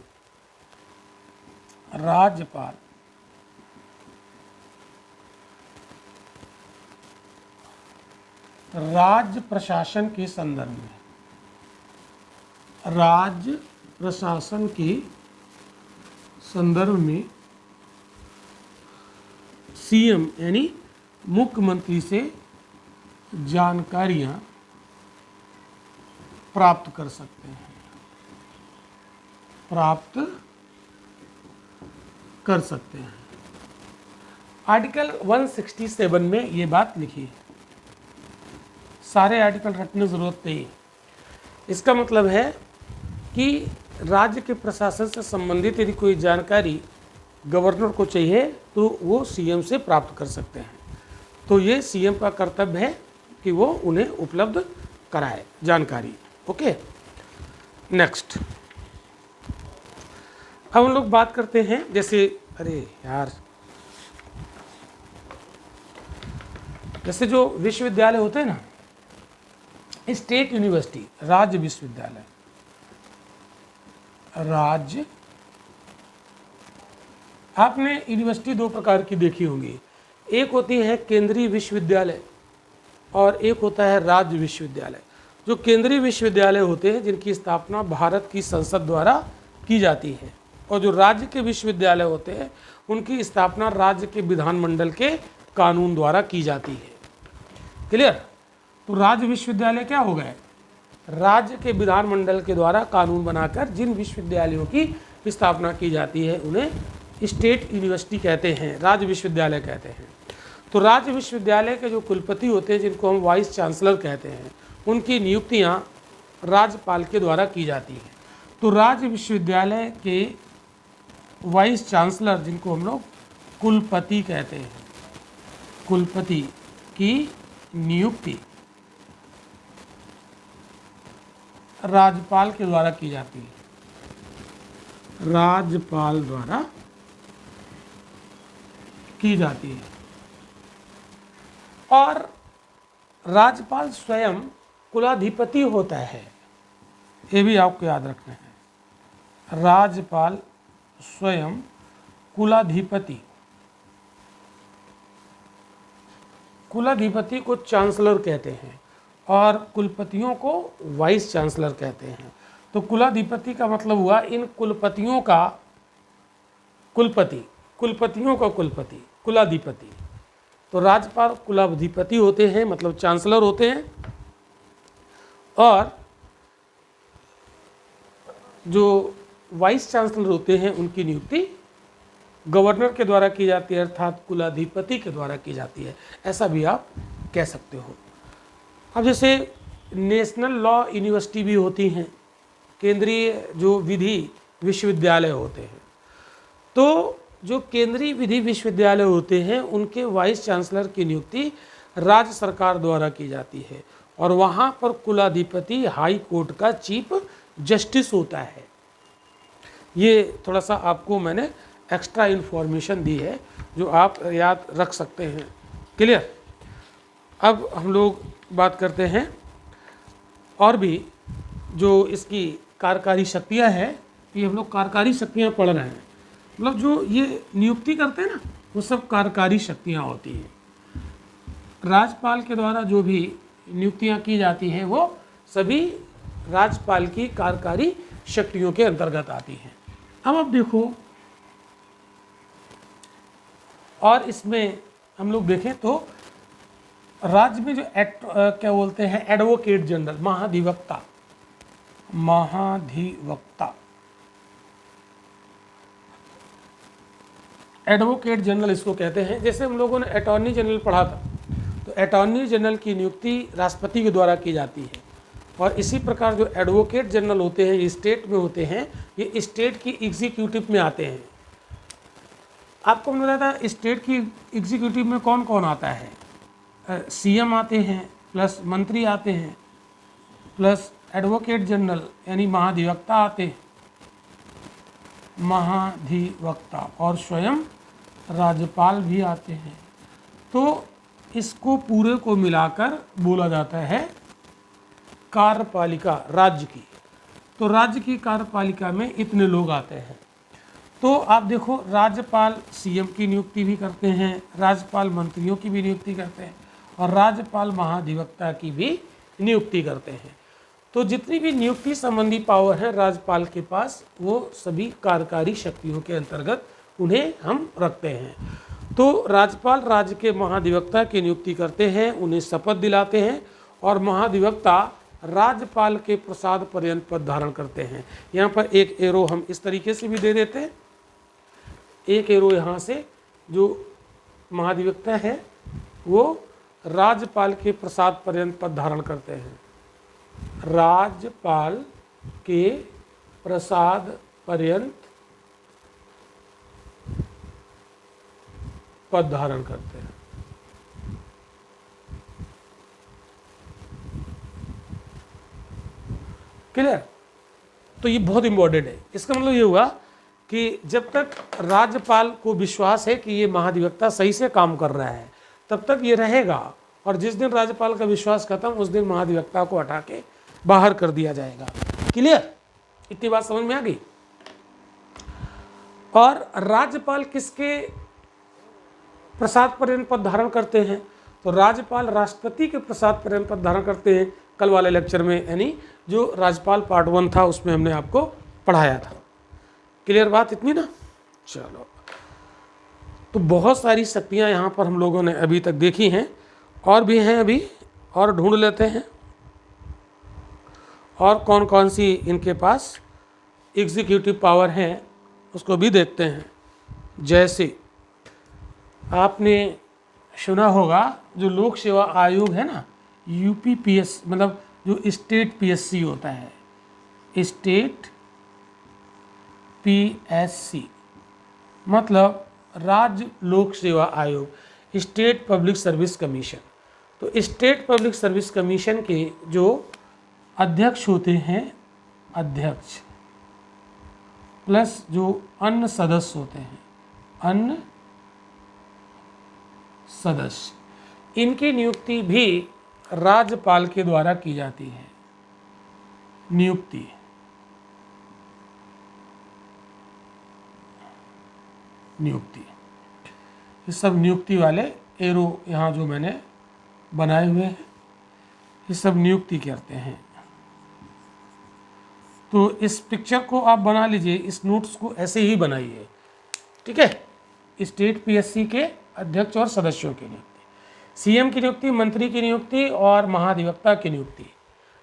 राज्यपाल राज्य प्रशासन के संदर्भ में, राज्य प्रशासन के संदर्भ में सीएम यानी मुख्यमंत्री से जानकारियां प्राप्त कर सकते हैं, प्राप्त कर सकते हैं। आर्टिकल 167 में ये बात लिखी है, सारे आर्टिकल रटने की जरूरत नहीं। इसका मतलब है कि राज्य के प्रशासन से संबंधित यदि कोई जानकारी गवर्नर को चाहिए तो वो सीएम से प्राप्त कर सकते हैं। तो ये सीएम का कर्तव्य है कि वो उन्हें उपलब्ध कराए जानकारी। ओके, नेक्स्ट अब हम लोग बात करते हैं, जैसे अरे यार, जैसे जो विश्वविद्यालय होते हैं ना, स्टेट यूनिवर्सिटी, राज्य विश्वविद्यालय, राज्य, आपने यूनिवर्सिटी दो प्रकार की देखी होंगी, एक होती है केंद्रीय विश्वविद्यालय और एक होता है राज्य विश्वविद्यालय। जो केंद्रीय विश्वविद्यालय होते हैं जिनकी स्थापना भारत की संसद द्वारा की जाती है, और जो राज्य के विश्वविद्यालय होते हैं उनकी स्थापना राज्य के विधानमंडल के कानून द्वारा की जाती है। क्लियर? तो राज्य विश्वविद्यालय क्या हो गए? राज्य के विधानमंडल के द्वारा कानून बनाकर जिन विश्वविद्यालयों की स्थापना की जाती है उन्हें स्टेट यूनिवर्सिटी कहते हैं, राज्य विश्वविद्यालय कहते हैं। तो राज्य विश्वविद्यालय के जो कुलपति होते हैं जिनको हम वाइस चांसलर कहते हैं, उनकी नियुक्तियां राज्यपाल के द्वारा की जाती हैं। तो राज्य विश्वविद्यालय के वाइस चांसलर जिनको हम लोग कुलपति कहते हैं, कुलपति की नियुक्ति राज्यपाल के द्वारा की जाती है, राज्यपाल द्वारा की जाती है। और राज्यपाल स्वयं कुलाधिपति होता है, ये भी आपको याद रखना है। राज्यपाल स्वयं कुलाधिपति, कुलाधिपति को चांसलर कहते हैं और कुलपतियों को वाइस चांसलर कहते हैं। तो कुलाधिपति का मतलब हुआ इन कुलपतियों का कुलपति, कुलपतियों का कुलपति, कुलाधिपति। तो राज्यपाल कुलाधिपति होते हैं, मतलब चांसलर होते हैं, और जो वाइस चांसलर होते हैं उनकी नियुक्ति गवर्नर के द्वारा की जाती है, अर्थात कुलाधिपति के द्वारा की जाती है, ऐसा भी आप कह सकते हो। अब जैसे नेशनल लॉ यूनिवर्सिटी भी होती हैं, केंद्रीय जो विधि विश्वविद्यालय होते हैं। तो जो केंद्रीय विधि विश्वविद्यालय होते हैं उनके वाइस चांसलर की नियुक्ति राज्य सरकार द्वारा की जाती है, और वहाँ पर कुलाधिपति हाई कोर्ट का चीफ जस्टिस होता है। ये थोड़ा सा आपको मैंने एक्स्ट्रा इन्फॉर्मेशन दी है जो आप याद रख सकते हैं। क्लियर? अब हम लोग बात करते हैं और भी जो इसकी कार्यकारी शक्तियाँ हैं। ये हम लोग कार्यकारी शक्तियाँ पढ़ रहे हैं, मतलब जो ये नियुक्ति करते हैं ना वो सब कार्यकारी शक्तियाँ होती हैं। राज्यपाल के द्वारा जो भी नियुक्तियाँ की जाती हैं वो सभी राज्यपाल की कार्यकारी शक्तियों के अंतर्गत आती हैं। अब देखो, और इसमें हम लोग देखें तो राज्य में जो क्या बोलते हैं एडवोकेट जनरल, महाधिवक्ता, महाधिवक्ता, एडवोकेट जनरल इसको कहते हैं। जैसे हम लोगों ने अटॉर्नी जनरल पढ़ा था, तो अटॉर्नी जनरल की नियुक्ति राष्ट्रपति के द्वारा की जाती है, और इसी प्रकार जो एडवोकेट जनरल होते हैं ये स्टेट में होते हैं, ये स्टेट की एग्जीक्यूटिव में आते हैं। आपको मैंने बताया था स्टेट की एग्जीक्यूटिव में कौन कौन आता है, सीएम आते हैं, प्लस मंत्री आते हैं, प्लस एडवोकेट जनरल यानी महाधिवक्ता आते हैं, महाधिवक्ता, और स्वयं राज्यपाल भी आते हैं। तो इसको पूरे को मिलाकर बोला जाता है कार्यपालिका राज्य की। तो राज्य की कार्यपालिका में इतने लोग आते हैं। तो आप देखो, राज्यपाल सीएम की नियुक्ति भी करते हैं, राज्यपाल मंत्रियों की भी नियुक्ति करते हैं, और राज्यपाल महाधिवक्ता की भी नियुक्ति करते हैं। तो जितनी भी नियुक्ति संबंधी पावर है राज्यपाल के पास, वो सभी कार्यकारी शक्तियों के अंतर्गत उन्हें हम रखते हैं। तो राज्यपाल राज्य के महाधिवक्ता की नियुक्ति करते हैं, उन्हें शपथ दिलाते हैं, और महाधिवक्ता राज्यपाल के प्रसाद पर्यंत पद धारण करते हैं। यहाँ पर एक एरो हम इस तरीके से भी दे देते हैं, एक एरो यहाँ से, जो महाधिवक्ता है वो राज्यपाल के प्रसाद पर्यंत पद धारण करते हैं, राज्यपाल के प्रसाद पर्यंत पद धारण करते हैं। क्लियर? तो ये बहुत इंपॉर्टेंट है। इसका मतलब ये हुआ कि जब तक राज्यपाल को विश्वास है कि ये महाधिवक्ता सही से काम कर रहा है, तब तक ये रहेगा, और जिस दिन राज्यपाल का विश्वास खत्म, उस दिन महाधिवक्ता को हटा के बाहर कर दिया जाएगा। क्लियर? इतनी बात समझ में आ गई? और राज्यपाल किसके प्रसाद पर्यंत पद धारण करते हैं? तो राज्यपाल राष्ट्रपति के प्रसाद पर्यंत पद धारण करते हैं। कल वाले लेक्चर में, यानी जो राज्यपाल पार्ट 1 था, उसमें हमने आपको पढ़ाया था। क्लियर बात इतनी ना? चलो, तो बहुत सारी शक्तियां यहाँ पर हम लोगों ने अभी तक देखी हैं, और भी हैं अभी, और ढूंढ लेते हैं और कौन कौन सी इनके पास एग्जीक्यूटिव पावर हैं उसको भी देखते हैं। जैसे आपने सुना होगा, जो लोक सेवा आयोग है ना, यूपीपीएस, मतलब जो स्टेट पीएससी होता है, स्टेट पीएससी मतलब राज्य लोक सेवा आयोग, स्टेट पब्लिक सर्विस कमीशन। तो स्टेट पब्लिक सर्विस कमीशन के जो अध्यक्ष होते हैं, अध्यक्ष प्लस जो अन्य सदस्य होते हैं, अन्य सदस्य, इनकी नियुक्ति भी राज्यपाल के द्वारा की जाती है। नियुक्ति ये सब नियुक्ति वाले एरो यहाँ जो मैंने बनाए हुए हैं, ये सब नियुक्ति करते हैं। तो इस पिक्चर को आप बना लीजिए, इस नोट्स को ऐसे ही बनाइए, ठीक है। स्टेट पीएससी के अध्यक्ष और सदस्यों की नियुक्ति, सीएम की नियुक्ति, मंत्री की नियुक्ति और महाधिवक्ता की नियुक्ति।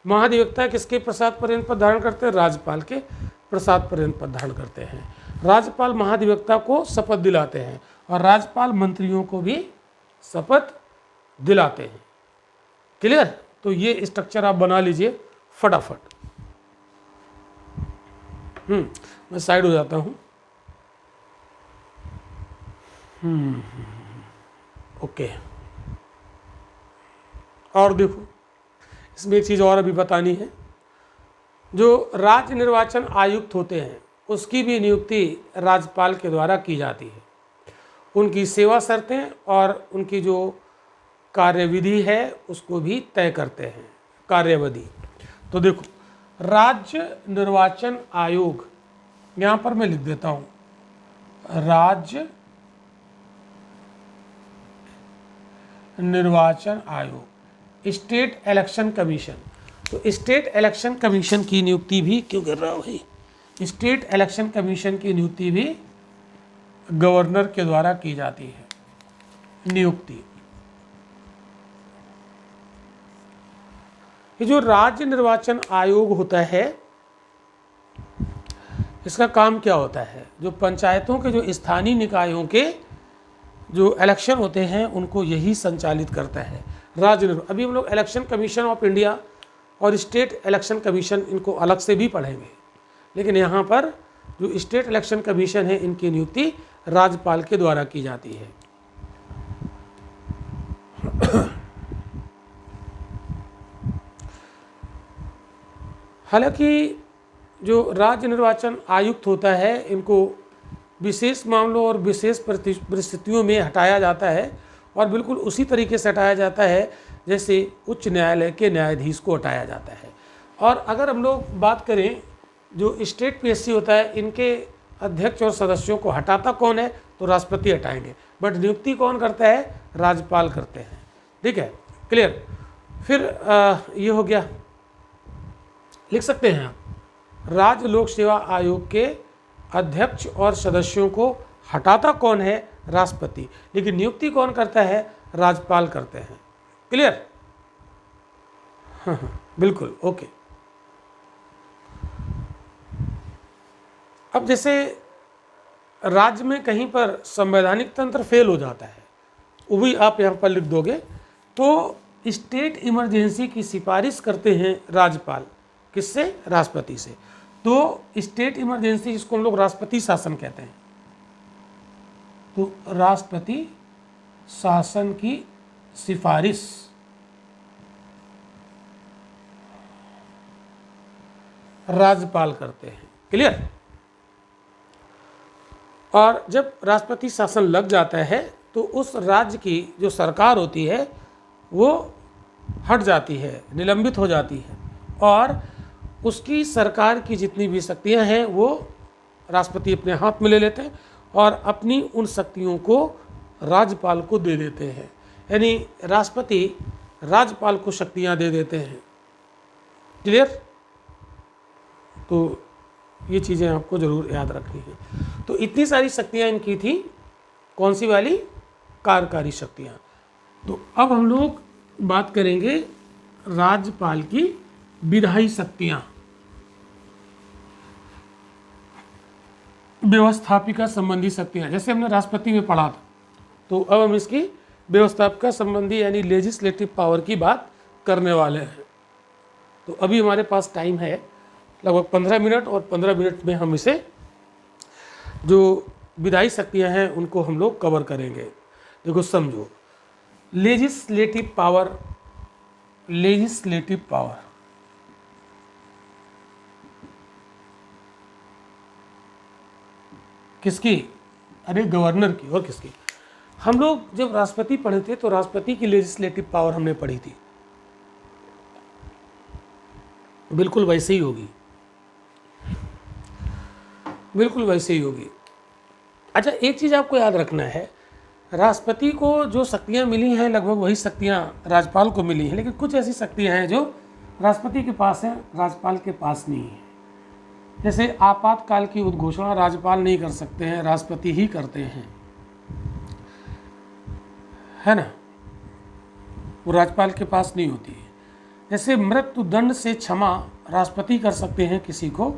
महाधिवक्ता किसके प्रसाद पर्यंत पद धारण करते हैं? राज्यपाल के प्रसाद पर्यंत पद धारण करते हैं। राज्यपाल महाधिवक्ता को शपथ दिलाते हैं, और राज्यपाल मंत्रियों को भी शपथ दिलाते हैं। क्लियर? तो ये स्ट्रक्चर आप बना लीजिए फटाफट। मैं साइड हो जाता हूँ। ओके, और देखो, इसमें एक चीज़ और अभी बतानी है। जो राज्य निर्वाचन आयुक्त होते हैं, उसकी भी नियुक्ति राज्यपाल के द्वारा की जाती है। उनकी सेवा शर्तें और उनकी जो कार्यविधि है उसको भी तय करते हैं, कार्यविधि। तो देखो, राज्य निर्वाचन आयोग, यहाँ पर मैं लिख देता हूँ, राज्य निर्वाचन आयोग, स्टेट इलेक्शन कमीशन। तो स्टेट इलेक्शन कमीशन की नियुक्ति भी, क्यों कर रहा हूँ भाई, स्टेट इलेक्शन कमीशन की नियुक्ति भी गवर्नर के द्वारा की जाती है। नियुक्ति, ये जो राज्य निर्वाचन आयोग होता है, इसका काम क्या होता है? जो पंचायतों के, जो स्थानीय निकायों के जो इलेक्शन होते हैं, उनको यही संचालित करता है राज्य। अभी हम लोग इलेक्शन कमीशन ऑफ इंडिया और स्टेट इलेक्शन कमीशन, इनको अलग से भी पढ़ेंगे, लेकिन यहाँ पर जो स्टेट इलेक्शन कमीशन है, इनकी नियुक्ति राज्यपाल के द्वारा की जाती है। हालांकि जो राज्य निर्वाचन आयुक्त होता है, इनको विशेष मामलों और विशेष परिस्थितियों में हटाया जाता है, और बिल्कुल उसी तरीके से हटाया जाता है जैसे उच्च न्यायालय के न्यायाधीश को हटाया जाता है। और अगर हम लोग बात करें जो स्टेट पीएससी होता है इनके अध्यक्ष और सदस्यों को हटाता कौन है, तो राष्ट्रपति हटाएंगे, बट नियुक्ति कौन करता है, राज्यपाल करते हैं। ठीक है, क्लियर। फिर ये हो गया, लिख सकते हैं आप, राज्य लोक सेवा आयोग के अध्यक्ष और सदस्यों को हटाता कौन है, राष्ट्रपति, लेकिन नियुक्ति कौन करता है, राज्यपाल करते हैं। क्लियर। बिल्कुल ओके। अब जैसे राज्य में कहीं पर संवैधानिक तंत्र फेल हो जाता है, वो भी आप यहाँ पर लिख दोगे, तो स्टेट इमरजेंसी की सिफारिश करते हैं राज्यपाल, किससे, राष्ट्रपति से। तो स्टेट इमरजेंसी, जिसको हम लोग राष्ट्रपति शासन कहते हैं, तो राष्ट्रपति शासन की सिफारिश राज्यपाल करते हैं। क्लियर। और जब राष्ट्रपति शासन लग जाता है तो उस राज्य की जो सरकार होती है वो हट जाती है, निलंबित हो जाती है, और उसकी सरकार की जितनी भी शक्तियां हैं वो राष्ट्रपति अपने हाथ में ले लेते हैं और अपनी उन शक्तियों को राज्यपाल को दे देते हैं। यानी राष्ट्रपति राज्यपाल को शक्तियां दे देते हैं। क्लियर। तो ये चीज़ें आपको ज़रूर याद रखनी है। तो इतनी सारी शक्तियाँ इनकी थी, कौन सी वाली, कार्यकारी शक्तियाँ। तो अब हम लोग बात करेंगे राज्यपाल की विधायी शक्तियाँ, व्यवस्थापिका संबंधी शक्तियाँ, जैसे हमने राष्ट्रपति में पढ़ा था, तो अब हम इसकी व्यवस्थापिका संबंधी यानी लेजिस्लेटिव पावर की बात करने वाले हैं। तो अभी हमारे पास टाइम है लगभग 15 मिनट, और 15 मिनट में हम इसे जो विधायी शक्तियां हैं उनको हम लोग कवर करेंगे। देखो समझो, लेजिस्लेटिव पावर, लेजिस्लेटिव पावर किसकी, अरे गवर्नर की। और किसकी, हम लोग जब राष्ट्रपति पढ़े थे तो राष्ट्रपति की लेजिस्लेटिव पावर हमने पढ़ी थी, बिल्कुल वैसे ही होगी, बिल्कुल वैसे ही होगी। अच्छा, एक चीज़ आपको याद रखना है, राष्ट्रपति को जो शक्तियाँ मिली हैं लगभग वही शक्तियाँ राज्यपाल को मिली हैं, लेकिन कुछ ऐसी शक्तियाँ हैं जो राष्ट्रपति के पास हैं, राज्यपाल के पास नहीं है। जैसे आपातकाल की उद्घोषणा राज्यपाल नहीं कर सकते हैं, राष्ट्रपति ही करते हैं, है ना, वो राज्यपाल के पास नहीं होती है। जैसे मृत्युदंड से क्षमा राष्ट्रपति कर सकते हैं किसी को,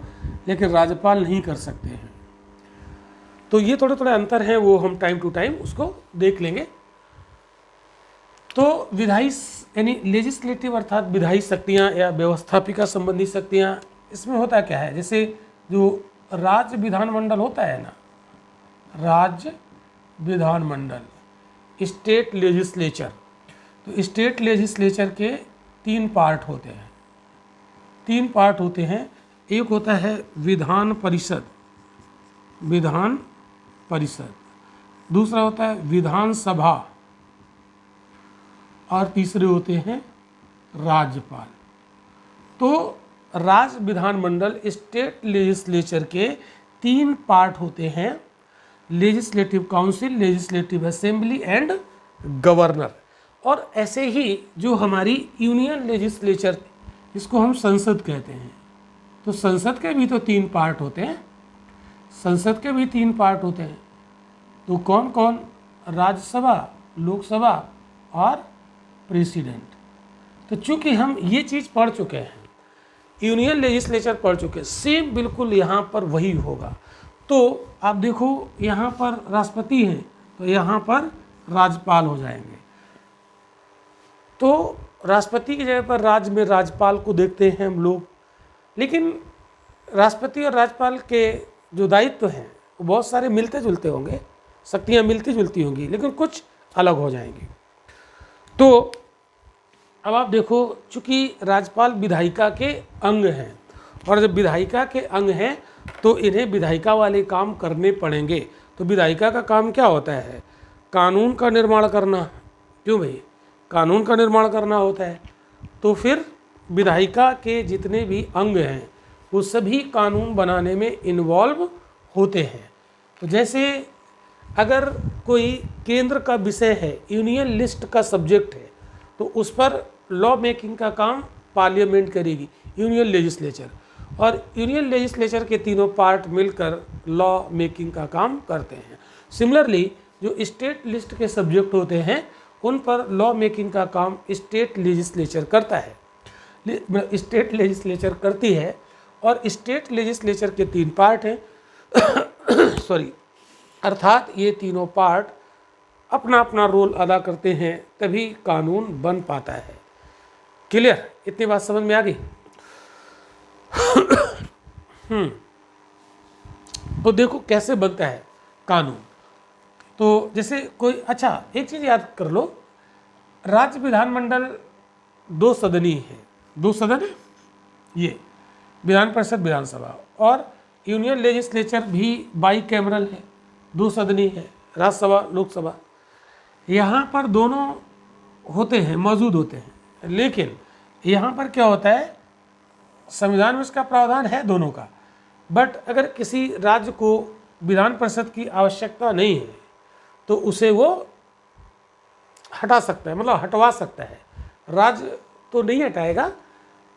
लेकिन राज्यपाल नहीं कर सकते हैं। तो ये थोड़े थोड़े अंतर हैं, वो हम टाइम टू टाइम उसको देख लेंगे। तो विधायी यानी लेजिस्लेटिव अर्थात विधायी शक्तियाँ या व्यवस्थापिका संबंधी शक्तियाँ, इसमें होता क्या है, जैसे जो राज्य विधानमंडल होता है ना, राज्य विधानमंडल, स्टेट लेजिस्लेचर, तो स्टेट लेजिस्लेचर के 3 पार्ट होते हैं, 3 पार्ट होते हैं। एक होता है विधान परिषद, विधान परिषद, दूसरा होता है विधानसभा, और तीसरे होते हैं राज्यपाल। तो राज्य विधानमंडल, स्टेट लेजिस्लेचर के 3 पार्ट होते हैं, legislative council, legislative assembly and governor. और ऐसे ही जो हमारी यूनियन लेजिस्लेचर, इसको हम संसद कहते हैं, तो संसद के भी तो 3 पार्ट होते हैं, संसद के भी 3 पार्ट होते हैं। तो कौन कौन, राज्यसभा, लोकसभा और प्रेसिडेंट। तो चूंकि हम ये चीज़ पढ़ चुके हैं, यूनियन लेजिस्लेचर पढ़ चुके हैं, सेम बिल्कुल यहाँ पर वही होगा। तो आप देखो यहाँ पर राष्ट्रपति हैं, तो यहाँ पर राज्यपाल हो जाएंगे। तो राष्ट्रपति की जगह पर राज्य में राज्यपाल को देखते हैं हम लोग, लेकिन राष्ट्रपति और राज्यपाल के जो दायित्व हैं वो बहुत सारे मिलते जुलते होंगे, शक्तियाँ मिलती जुलती होंगी, लेकिन कुछ अलग हो जाएंगी। तो अब आप देखो, चूँकि राज्यपाल विधायिका के अंग हैं, और जब विधायिका के अंग हैं तो इन्हें विधायिका वाले काम करने पड़ेंगे। तो विधायिका का काम क्या होता है, कानून का निर्माण करना। क्यों भाई, कानून का निर्माण करना होता है। तो फिर विधायिका के जितने भी अंग हैं वो सभी कानून बनाने में इन्वॉल्व होते हैं। तो जैसे अगर कोई केंद्र का विषय है, यूनियन लिस्ट का सब्जेक्ट है, तो उस पर लॉ मेकिंग का काम पार्लियामेंट करेगी, यूनियन लेजिस्लेचर, और यूनियन लेजिस्लेचर के तीनों पार्ट मिलकर लॉ मेकिंग का काम करते हैं। सिमिलरली जो स्टेट लिस्ट के सब्जेक्ट होते हैं उन पर लॉ मेकिंग का काम स्टेट लेजिस्लेचर करता है, स्टेट लेजिस्लेचर करती है। और स्टेट लेजिस्लेचर के 3 पार्ट हैं सॉरी, अर्थात ये तीनों पार्ट अपना अपना रोल अदा करते हैं, तभी कानून बन पाता है। क्लियर? इतनी बात समझ में आ गई? तो देखो कैसे बनता है कानून। तो जैसे कोई, अच्छा एक चीज़ याद कर लो, राज्य विधानमंडल 2 सदनी है, 2 सदन है, ये विधान परिषद विधानसभा, और यूनियन लेजिस्लेचर भी बाई कैमरल है, 2 सदनी है, राज्यसभा लोकसभा। यहाँ पर दोनों होते हैं, मौजूद होते हैं, लेकिन यहाँ पर क्या होता है, संविधान में इसका प्रावधान है दोनों का, बट अगर किसी राज्य को विधान परिषद की आवश्यकता नहीं है तो उसे वो हटा सकता है, मतलब हटवा सकता है। राज्य तो नहीं हटाएगा,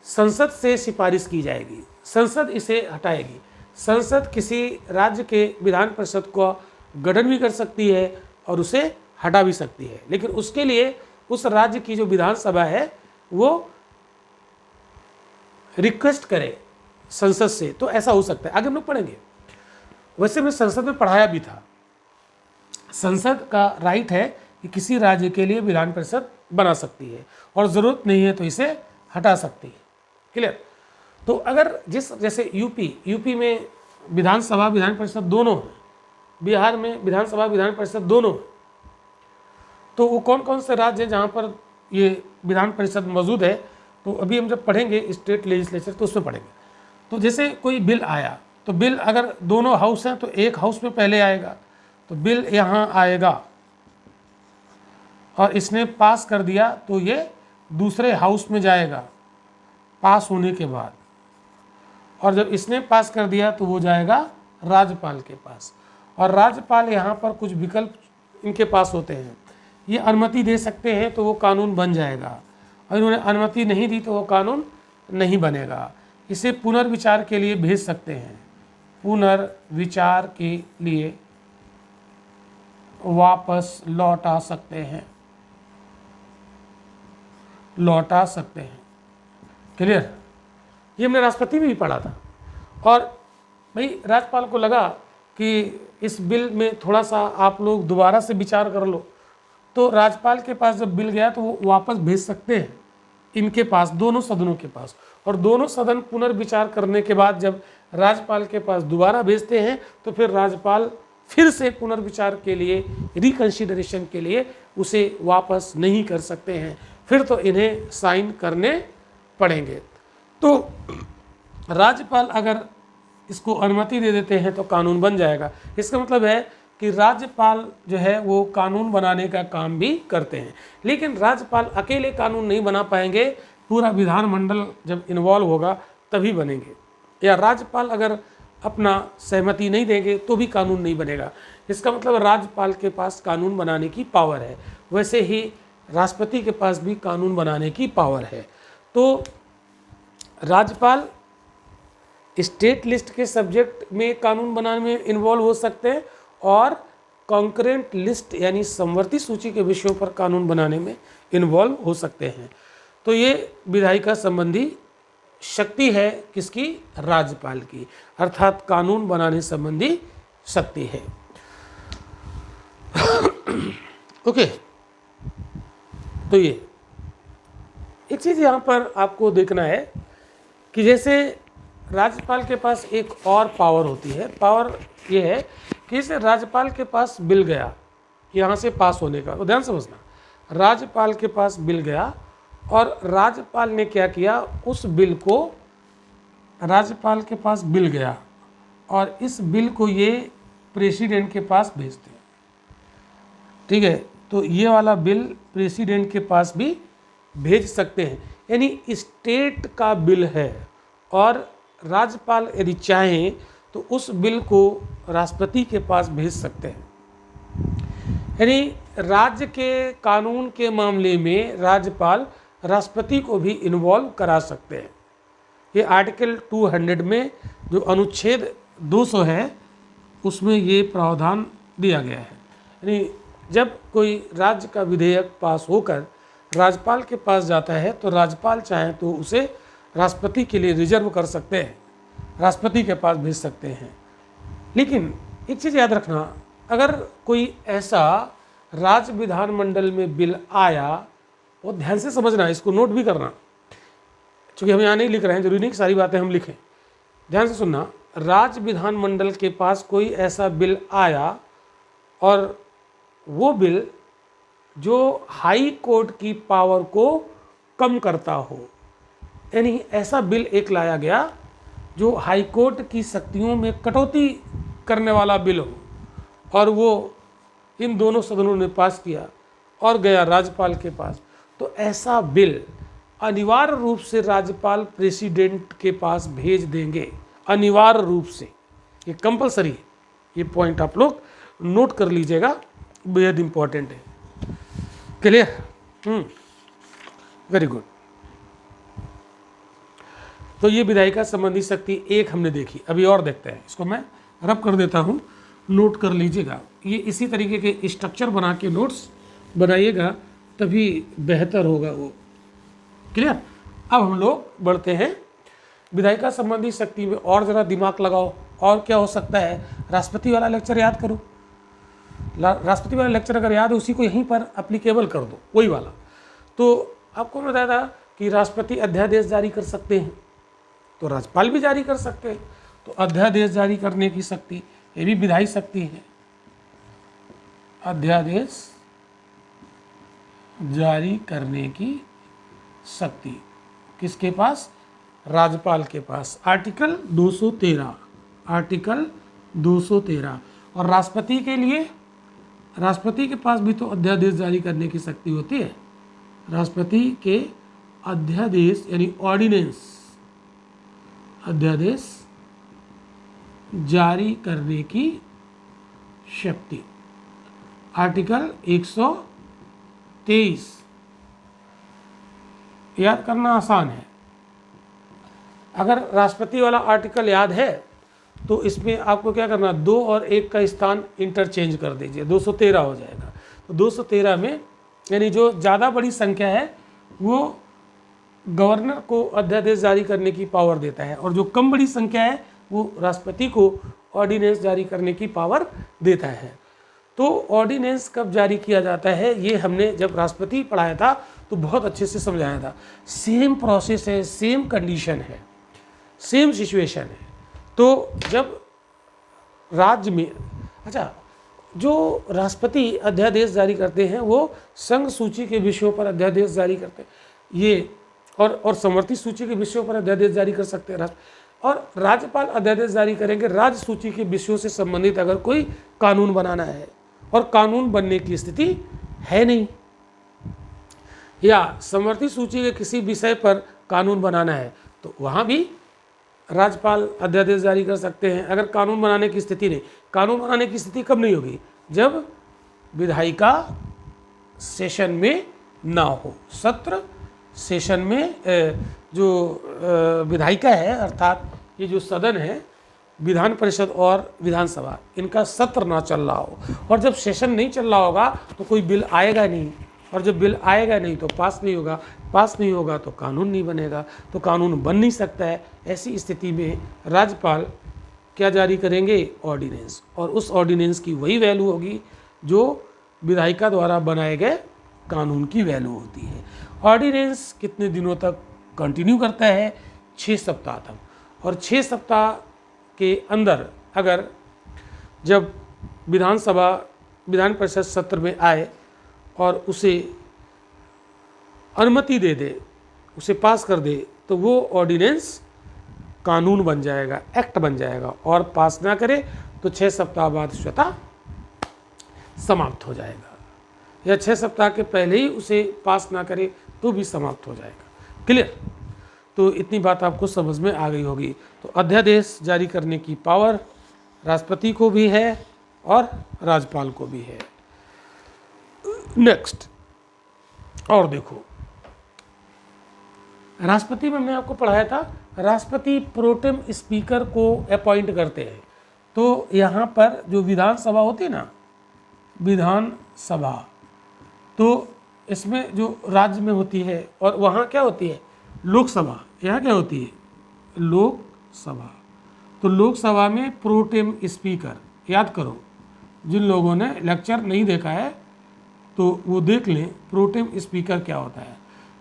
संसद से सिफारिश की जाएगी, संसद इसे हटाएगी। संसद किसी राज्य के विधान परिषद को गठन भी कर सकती है और उसे हटा भी सकती है, लेकिन उसके लिए उस राज्य की जो विधानसभा है वो रिक्वेस्ट करे संसद से, तो ऐसा हो सकता है। आगे हम लोग पढ़ेंगे। वैसे मैं संसद में पढ़ाया भी था, संसद का राइट है कि किसी राज्य के लिए विधान परिषद बना सकती है और ज़रूरत नहीं है तो इसे हटा सकती है। क्लियर? तो अगर जैसे यूपी में विधानसभा विधान परिषद दोनों है, बिहार में विधानसभा विधान परिषद दोनों है, तो वो कौन कौन से राज्य हैं जहाँ पर ये विधान परिषद मौजूद है, तो अभी हम जब पढ़ेंगे स्टेट लेजिस्लेचर तो उसमें पढ़ेंगे। तो जैसे कोई बिल आया, तो बिल अगर दोनों हाउस हैं तो एक हाउस में पहले आएगा, तो बिल यहाँ आएगा और इसने पास कर दिया तो ये दूसरे हाउस में जाएगा पास होने के बाद, और जब इसने पास कर दिया तो वो जाएगा राज्यपाल के पास, और राज्यपाल यहाँ पर कुछ विकल्प इनके पास होते हैं, ये अनुमति दे सकते हैं तो वो कानून बन जाएगा, और इन्होंने अनुमति नहीं दी तो वो कानून नहीं बनेगा। इसे पुनर्विचार के लिए भेज सकते हैं, पुनर्विचार के लिए वापस लौटा सकते हैं, लौटा सकते हैं। क्लियर? ये हमने राष्ट्रपति में भी पढ़ा था। और भाई राज्यपाल को लगा कि इस बिल में थोड़ा सा आप लोग दोबारा से विचार कर लो, तो राज्यपाल के पास जब बिल गया तो वो वापस भेज सकते हैं इनके पास, दोनों सदनों के पास, और दोनों सदन पुनर्विचार करने के बाद जब राज्यपाल के पास दोबारा भेजते हैं तो फिर राज्यपाल फिर से पुनर्विचार के लिए, रिकंसिडरेशन के लिए उसे वापस नहीं कर सकते हैं, फिर तो इन्हें साइन करने पड़ेंगे। तो राज्यपाल अगर इसको अनुमति दे देते हैं तो कानून बन जाएगा। इसका मतलब है कि राज्यपाल जो है वो कानून बनाने का काम भी करते हैं, लेकिन राज्यपाल अकेले कानून नहीं बना पाएंगे, पूरा विधानमंडल जब इन्वॉल्व होगा तभी बनेंगे, या राज्यपाल अगर अपना सहमति नहीं देंगे तो भी कानून नहीं बनेगा। इसका मतलब राज्यपाल के पास कानून बनाने की पावर है, वैसे ही राष्ट्रपति के पास भी कानून बनाने की पावर है। तो राज्यपाल स्टेट लिस्ट के सब्जेक्ट में कानून बनाने में इन्वॉल्व हो सकते हैं और कॉन्करेंट लिस्ट यानी समवर्ती सूची के विषयों पर कानून बनाने में इन्वॉल्व हो सकते हैं। तो ये विधायिका संबंधी शक्ति है किसकी? राज्यपाल की, अर्थात कानून बनाने संबंधी शक्ति है। ओके, तो ये एक चीज़ यहाँ पर आपको देखना है कि जैसे राज्यपाल के पास एक और पावर होती है। पावर ये है कि जैसे राज्यपाल के पास बिल गया यहाँ से पास होने का, तो ध्यान समझना, राज्यपाल के पास बिल गया और राज्यपाल ने क्या किया, उस बिल को, राज्यपाल के पास बिल गया और इस बिल को ये प्रेसिडेंट के पास भेजते हैं। ठीक है, तो ये वाला बिल प्रेसिडेंट के पास भी भेज सकते हैं, यानी स्टेट का बिल है और राज्यपाल यदि चाहें तो उस बिल को राष्ट्रपति के पास भेज सकते हैं। यानी राज्य के कानून के मामले में राज्यपाल राष्ट्रपति को भी इन्वॉल्व करा सकते हैं। ये आर्टिकल 200 में जो अनुच्छेद 200 है उसमें ये प्रावधान दिया गया है। यानी जब कोई राज्य का विधेयक पास होकर राज्यपाल के पास जाता है तो राज्यपाल चाहे तो उसे राष्ट्रपति के लिए रिजर्व कर सकते हैं, राष्ट्रपति के पास भेज सकते हैं। लेकिन एक चीज़ याद रखना, अगर कोई ऐसा राज्य विधानमंडल में बिल आया, वो ध्यान से समझना, इसको नोट भी करना, क्योंकि हम यहाँ नहीं लिख रहे हैं, जरूरी नहीं कि सारी बातें हम लिखें। ध्यान से सुनना, राज्य विधानमंडल के पास कोई ऐसा बिल आया और वो बिल जो हाई कोर्ट की पावर को कम करता हो, यानी ऐसा बिल एक लाया गया जो हाई कोर्ट की शक्तियों में कटौती करने वाला बिल हो, और वो इन दोनों सदनों ने पास किया और गया राज्यपाल के पास, तो ऐसा बिल अनिवार्य रूप से राज्यपाल प्रेसिडेंट के पास भेज देंगे, अनिवार्य रूप से। ये कंपलसरी है, ये पॉइंट आप लोग नोट कर लीजिएगा, बेहद इंपॉर्टेंट है। क्लियर? Very good. तो ये विधायिका संबंधी शक्ति एक हमने देखी, अभी और देखते हैं। इसको मैं रब कर देता हूँ, नोट कर लीजिएगा। ये इसी तरीके के स्ट्रक्चर बना के नोट्स बनाइएगा, तभी बेहतर होगा वो। क्लियर? अब हम लोग बढ़ते हैं विधायिका संबंधी शक्ति में, और ज़रा दिमाग लगाओ। और क्या हो सकता है? राष्ट्रपति वाला लेक्चर याद करो। राष्ट्रपति वाला लेक्चर अगर याद है उसी को यहीं पर अप्लीकेबल कर दो, वही वाला। तो आपको मैं बताया था कि राष्ट्रपति अध्यादेश जारी कर सकते हैं, तो राज्यपाल भी जारी कर सकते हैं। तो अध्यादेश जारी करने की शक्ति, ये भी विधायी शक्ति है। अध्यादेश जारी करने की शक्ति किसके पास? राज्यपाल के पास। Article 213, article 213। और राष्ट्रपति के लिए, राष्ट्रपति के पास भी तो अध्यादेश जारी करने की शक्ति होती है। राष्ट्रपति के अध्यादेश यानी ऑर्डिनेंस, अध्यादेश जारी करने की शक्ति, आर्टिकल 123। याद करना आसान है। अगर राष्ट्रपति वाला आर्टिकल याद है तो इसमें आपको क्या करना, 2 और 1 का स्थान इंटरचेंज कर दीजिए, 213 हो जाएगा। तो 213 में यानी जो ज़्यादा बड़ी संख्या है वो गवर्नर को अध्यादेश जारी करने की पावर देता है, और जो कम बड़ी संख्या है वो राष्ट्रपति को ऑर्डिनेंस जारी करने की पावर देता है। तो ऑर्डिनेंस कब जारी किया जाता है, ये हमने जब राष्ट्रपति पढ़ाया था तो बहुत अच्छे से समझाया था। सेम प्रोसेस है, सेम कंडीशन है, सेम सिचुएशन है। तो जब राज्य में, अच्छा, जो राष्ट्रपति अध्यादेश जारी करते हैं वो संघ सूची के विषयों पर अध्यादेश जारी करते हैं, ये और समवर्ती सूची के विषयों पर अध्यादेश जारी कर सकते हैं। और राज्यपाल अध्यादेश जारी करेंगे राज्य सूची के विषयों से संबंधित अगर कोई कानून बनाना है और कानून बनने की स्थिति है नहीं, या समवर्ती सूची के किसी विषय पर कानून बनाना है, तो वहाँ भी राज्यपाल अध्यादेश जारी कर सकते हैं। अगर कानून बनाने की स्थिति नहीं, कानून बनाने की स्थिति कब नहीं होगी? जब विधायिका सेशन में ना हो, सत्र सेशन में जो विधायिका है, अर्थात ये जो सदन है, विधान परिषद और विधानसभा, इनका सत्र ना चल रहा हो, और जब सेशन नहीं चल रहा होगा तो कोई बिल आएगा नहीं, और जब बिल आएगा नहीं तो पास नहीं होगा, पास नहीं होगा तो कानून नहीं बनेगा, तो कानून बन नहीं सकता है। ऐसी स्थिति में राज्यपाल क्या जारी करेंगे? ऑर्डिनेंस, और उस ऑर्डिनेंस की वही वैल्यू होगी जो विधायिका द्वारा बनाए गए कानून की वैल्यू होती है। ऑर्डिनेंस कितने दिनों तक कंटिन्यू करता है? 6 सप्ताह तक। और 6 सप्ताह के अंदर अगर जब विधानसभा विधान परिषद सत्र में आए और उसे अनुमति दे दे, उसे पास कर दे, तो वो ऑर्डिनेंस कानून बन जाएगा, एक्ट बन जाएगा। और पास ना करे तो 6 सप्ताह बाद स्वतः समाप्त हो जाएगा, या 6 सप्ताह के पहले ही उसे पास ना करे तो भी समाप्त हो जाएगा। क्लियर? तो इतनी बात आपको समझ में आ गई होगी। तो अध्यादेश जारी करने की पावर राष्ट्रपति को भी है और राज्यपाल को भी है। नेक्स्ट और देखो, राष्ट्रपति में हमने आपको पढ़ाया था, राष्ट्रपति प्रोटेम स्पीकर को अपॉइंट करते हैं। तो यहाँ पर जो विधानसभा होती है ना, विधानसभा, तो इसमें जो राज्य में होती है और वहाँ क्या होती है, लोकसभा। यहाँ क्या होती है, लोकसभा। तो लोकसभा में प्रोटेम स्पीकर, याद करो, जिन लोगों ने लेक्चर नहीं देखा है तो वो देख लें प्रोटेम स्पीकर क्या होता है।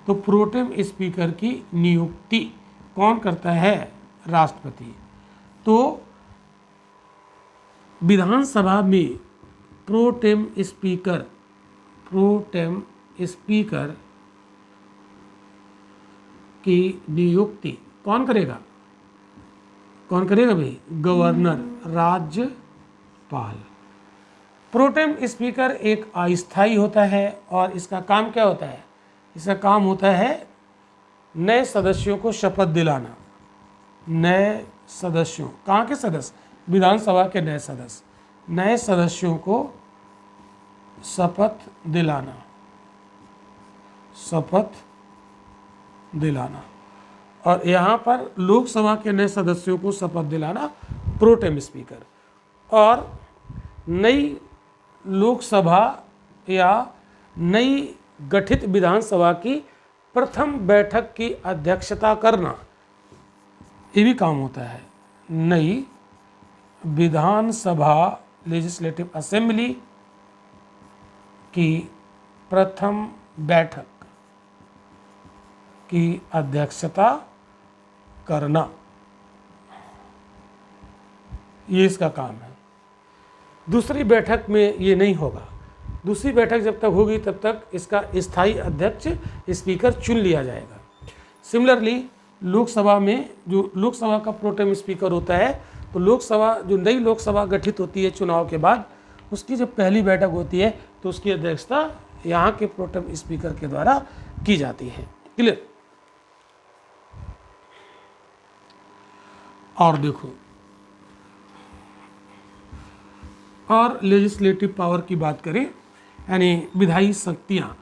तो प्रोटेम स्पीकर की नियुक्ति कौन करता है, राष्ट्रपति। तो विधानसभा में प्रोटेम स्पीकर की नियुक्ति कौन करेगा, कौन करेगा भाई, गवर्नर, राज्यपाल। प्रोटेम स्पीकर एक अस्थायी होता है और इसका काम क्या होता है, इसका काम होता है नए सदस्यों को शपथ दिलाना। नए सदस्यों, कहाँ के सदस्य, विधानसभा के नए सदस्य, नए सदस्यों को शपथ दिलाना, शपथ दिलाना। और यहाँ पर लोकसभा के नए सदस्यों को शपथ दिलाना प्रोटेम स्पीकर। और नई लोकसभा या नई गठित विधानसभा की प्रथम बैठक की अध्यक्षता करना, ये भी काम होता है। नई विधानसभा, लेजिस्लेटिव असेंबली की प्रथम बैठक की अध्यक्षता करना, ये इसका काम है। दूसरी बैठक में ये नहीं होगा। दूसरी बैठक जब तक होगी तब तक इसका स्थायी अध्यक्ष स्पीकर चुन लिया जाएगा। सिमिलरली लोकसभा में जो लोकसभा का प्रोटेम स्पीकर होता है, तो लोकसभा, जो नई लोकसभा गठित होती है चुनाव के बाद, उसकी जब पहली बैठक होती है तो उसकी अध्यक्षता यहाँ के प्रोटेम स्पीकर के द्वारा की जाती है। क्लियर। और देखो, और लेजिस्लेटिव पावर की बात करें, यानी विधायी शक्तियाँ,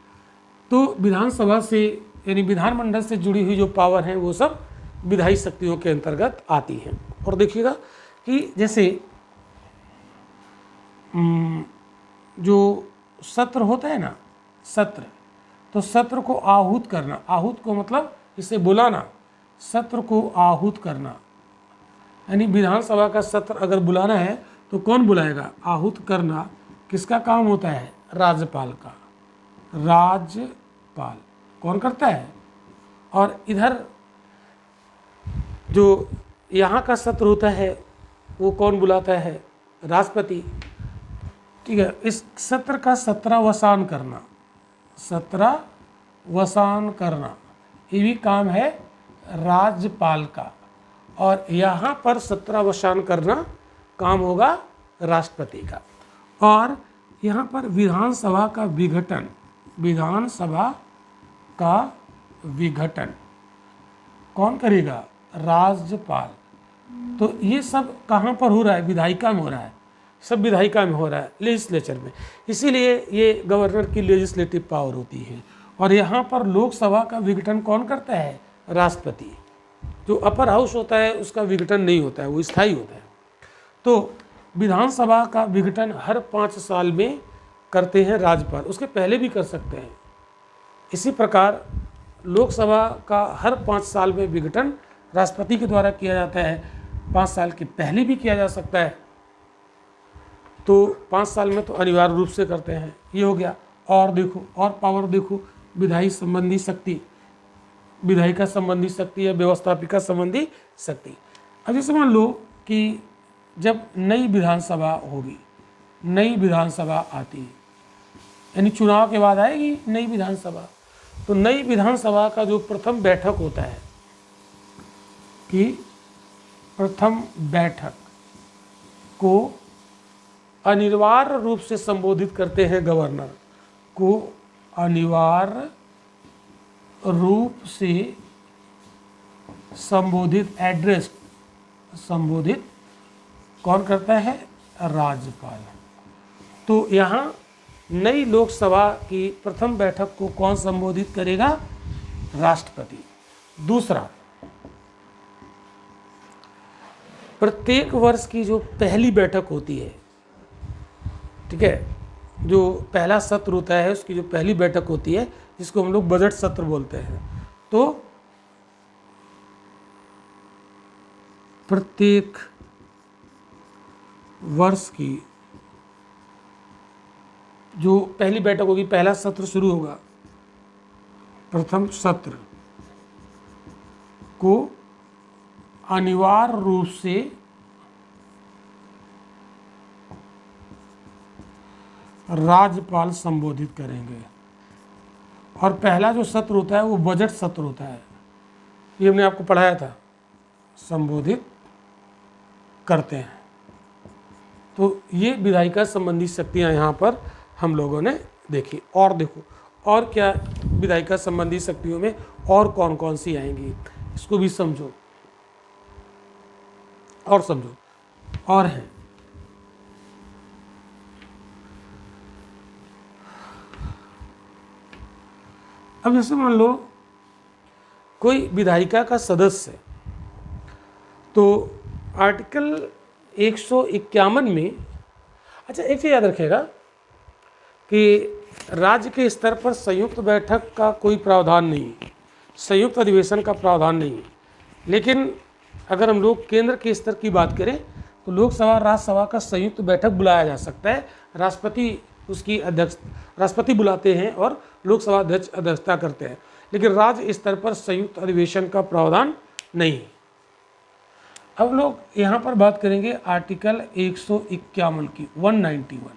तो विधानसभा से यानी विधानमंडल से जुड़ी हुई जो पावर हैं वो सब विधायी शक्तियों के अंतर्गत आती हैं। और देखिएगा कि जैसे जो सत्र होता है ना, सत्र, तो सत्र को आहूत करना, आहूत को मतलब इसे बुलाना, सत्र को आहूत करना, यानी विधानसभा का सत्र अगर बुलाना है तो कौन बुलाएगा, आहूत करना किसका काम होता है, राज्यपाल का। राज्यपाल कौन करता है। और इधर जो यहाँ का सत्र होता है वो कौन बुलाता है, राष्ट्रपति। ठीक है, इस सत्र का सत्रावसान करना, सत्रावसान करना, ये भी काम है राज्यपाल का। और यहाँ पर सत्रावसान करना काम होगा राष्ट्रपति का। और यहाँ पर विधानसभा का विघटन, विधानसभा का विघटन कौन करेगा, राज्यपाल। तो ये सब कहाँ पर हो रहा है, विधायिका में हो रहा है, सब विधायिका में हो रहा है, लेजिस्लेचर में। इसीलिए ये गवर्नर की लेजिस्लेटिव पावर होती है। और यहाँ पर लोकसभा का विघटन कौन करता है, राष्ट्रपति। जो अपर हाउस होता है उसका विघटन नहीं होता है, वो स्थायी होता है। तो विधानसभा का विघटन हर 5 साल में करते हैं राज्यपाल, उसके पहले भी कर सकते हैं। इसी प्रकार लोकसभा का हर 5 साल में विघटन राष्ट्रपति के द्वारा किया जाता है, 5 साल के पहले भी किया जा सकता है। तो 5 साल में तो अनिवार्य रूप से करते हैं, ये हो गया। और देखो, और पावर देखो, विधायी संबंधी शक्ति, विधायिका संबंधी शक्ति या व्यवस्थापिका संबंधी शक्ति। अब जैसे मान लो कि जब नई विधानसभा होगी, नई विधानसभा आती है, यानी चुनाव के बाद आएगी नई विधानसभा, तो नई विधानसभा का जो प्रथम बैठक होता है, कि प्रथम बैठक को अनिवार्य रूप से संबोधित करते हैं गवर्नर को, अनिवार्य रूप से संबोधित, एड्रेस संबोधित कौन करता है? राज्यपाल। तो यहाँ नई लोकसभा की प्रथम बैठक को कौन संबोधित करेगा? राष्ट्रपति। दूसरा, प्रत्येक वर्ष की जो पहली बैठक होती है, ठीक है, जो पहला सत्र होता है उसकी जो पहली बैठक होती है जिसको हम लोग बजट सत्र बोलते हैं, तो प्रत्येक वर्ष की जो पहली बैठक होगी, पहला सत्र शुरू होगा, प्रथम सत्र को अनिवार्य रूप से राज्यपाल संबोधित करेंगे। और पहला जो सत्र होता है वो बजट सत्र होता है, ये हमने आपको पढ़ाया था, संबोधित करते हैं। तो ये विधायिका संबंधी शक्तियाँ यहाँ पर हम लोगों ने देखी। और देखो और क्या विधायिका संबंधी शक्तियों में और कौन कौन सी आएंगी, इसको भी समझो और समझो। और है अब जैसे मान लो कोई विधायिका का सदस्य, तो आर्टिकल 151 में, अच्छा एक चीज़ याद रखिएगा कि राज्य के स्तर पर संयुक्त बैठक का कोई प्रावधान नहीं, संयुक्त अधिवेशन का प्रावधान नहीं, लेकिन अगर हम लोग केंद्र के स्तर की बात करें तो लोकसभा राज्यसभा का संयुक्त बैठक बुलाया जा सकता है। राष्ट्रपति उसकी अध्यक्ष, राष्ट्रपति बुलाते हैं और लोकसभा अध्यक्ष अध्यक्षता करते हैं, लेकिन राज्य स्तर पर संयुक्त अधिवेशन का प्रावधान नहीं। अब लोग यहाँ पर बात करेंगे आर्टिकल 151 की, 191।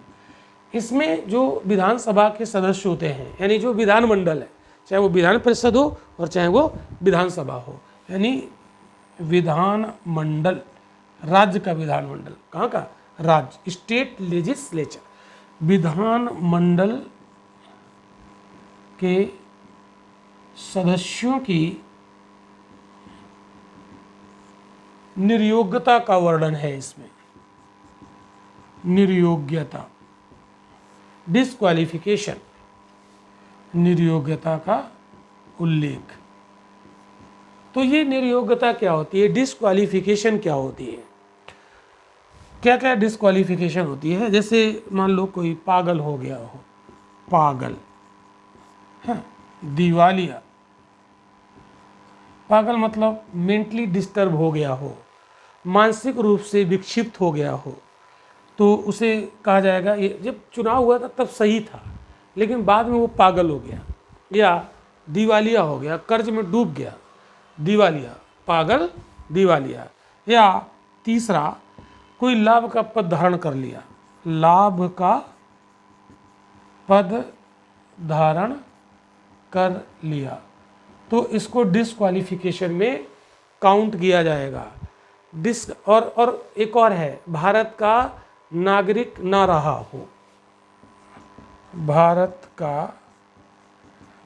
इसमें जो विधानसभा के सदस्य होते हैं, यानी जो विधानमंडल है, चाहे वो विधान परिषद हो और चाहे वो विधानसभा हो, यानी विधानमंडल, राज्य का विधानमंडल, कहाँ का? राज्य, स्टेट लेजिस्लेचर, विधानमंडल के सदस्यों की निर्योग्यता का वर्णन है इसमें, निर्योग्यता, डिस्क्वालिफिकेशन, निर्योग्यता का उल्लेख। तो ये निर्योग्यता क्या होती है, डिस्क्वालिफिकेशन क्या होती है, क्या क्या डिस्क्वालिफिकेशन होती है? जैसे मान लो कोई पागल हो गया हो, पागल, हाँ, दिवालिया, पागल मतलब मेंटली डिस्टर्ब हो गया हो, मानसिक रूप से विक्षिप्त हो गया हो, तो उसे कहा जाएगा, ये जब चुनाव हुआ था तब सही था लेकिन बाद में वो पागल हो गया, या दिवालिया हो गया, कर्ज में डूब गया, दिवालिया, पागल, दिवालिया। या तीसरा, कोई लाभ का पद धारण कर लिया, लाभ का पद धारण कर लिया, तो इसको डिस्क्वालिफिकेशन में काउंट किया जाएगा। और एक और है, भारत का नागरिक ना रहा हो, भारत का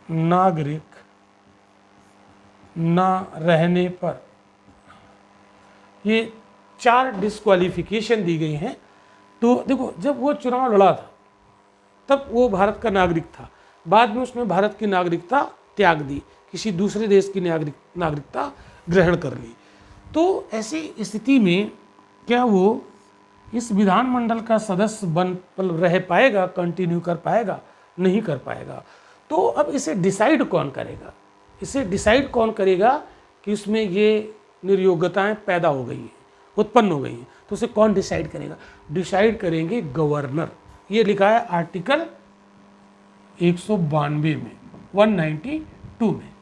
नागरिक ना रहने पर, ये 4 डिस्क्वालिफिकेशन दी गई हैं। तो देखो, जब वो चुनाव लड़ा था तब वो भारत का नागरिक था, बाद में उसने भारत की नागरिकता त्याग दी, किसी दूसरे देश की नागरिकता ग्रहण कर ली। तो ऐसी स्थिति में क्या वो इस विधानमंडल का सदस्य बन रह पाएगा, कंटिन्यू कर पाएगा? नहीं कर पाएगा। तो अब इसे डिसाइड कौन करेगा? इसे डिसाइड कौन करेगा कि उसमें ये निर्योग्यताएं पैदा हो गई हैं, उत्पन्न हो गई हैं? तो उसे कौन डिसाइड करेगा? डिसाइड करेंगे गवर्नर। ये लिखा है आर्टिकल 192 में, 192 में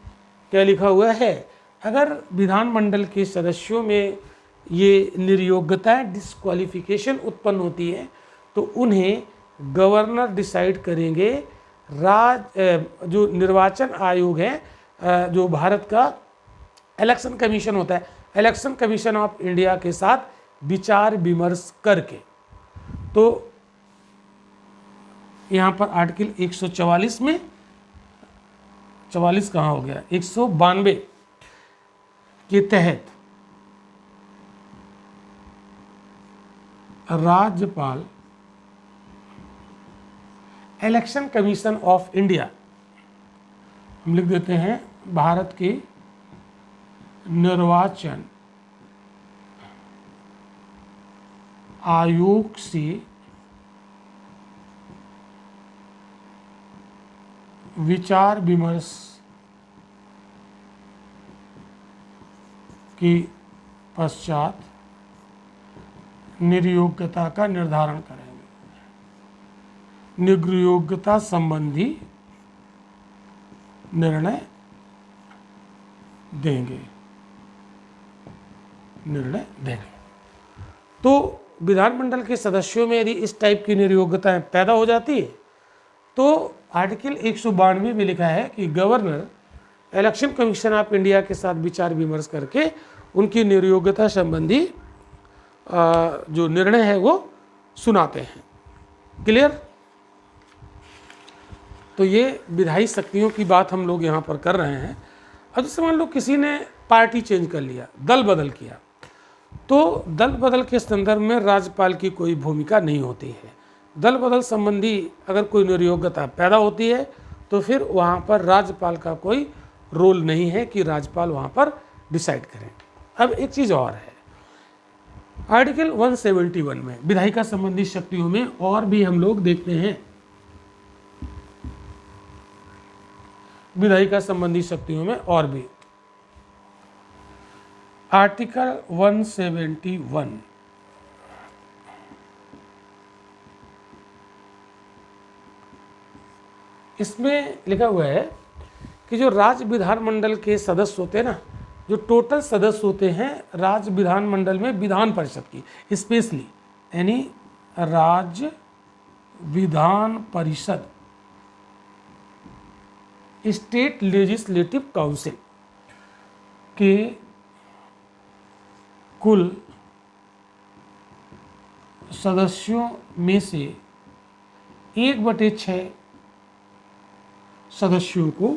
क्या लिखा हुआ है? अगर विधानमंडल के सदस्यों में ये निर्योग्यताएं, डिस्क्वालिफिकेशन उत्पन्न होती है तो उन्हें गवर्नर डिसाइड करेंगे। जो निर्वाचन आयोग है, जो भारत का इलेक्शन कमीशन होता है, इलेक्शन कमीशन ऑफ इंडिया के साथ विचार विमर्श करके, तो यहाँ पर आर्टिकल 144 में, 44 कहाँ हो गया, 192 के तहत राज्यपाल इलेक्शन कमीशन ऑफ इंडिया, हम लिख देते हैं भारत के निर्वाचन आयोग से विचार विमर्श के पश्चात निर्योग्यता का निर्धारण करेंगे। निर्योग्यता संबंधी निर्णय देंगे। तो विधानमंडल के सदस्यों में यदि इस टाइप की निर्योग्यताएं पैदा हो जाती है तो आर्टिकल 192 में लिखा है कि governor election commission of India के साथ विचार विमर्श करके उनकी निर्योग्यता संबंधी जो निर्णय है वो सुनाते हैं। क्लियर? तो ये विधायी शक्तियों की बात हम लोग यहाँ पर कर रहे हैं। अब जैसे मान लो किसी ने पार्टी चेंज कर लिया, दल बदल किया, तो दल बदल के संदर्भ में राज्यपाल की कोई भूमिका नहीं होती है। दल बदल संबंधी अगर कोई निर्योग्यता पैदा होती है तो फिर वहाँ पर राज्यपाल का कोई रोल नहीं है कि राज्यपाल वहाँ पर डिसाइड करें। अब एक चीज़ और है, आर्टिकल 171 में विधायिका संबंधी शक्तियों में और भी हम लोग देखते हैं। विधायिका संबंधी शक्तियों में और भी आर्टिकल 171 इसमें लिखा हुआ है कि जो राज्य विधानमंडल के सदस्य होते हैं ना, जो टोटल सदस्य होते हैं राज्य विधानमंडल में विधान परिषद की स्पेशली, यानी राज्य Vidhan Parishad state legislative council के कुल सदस्यों में से 1/6 सदस्यों को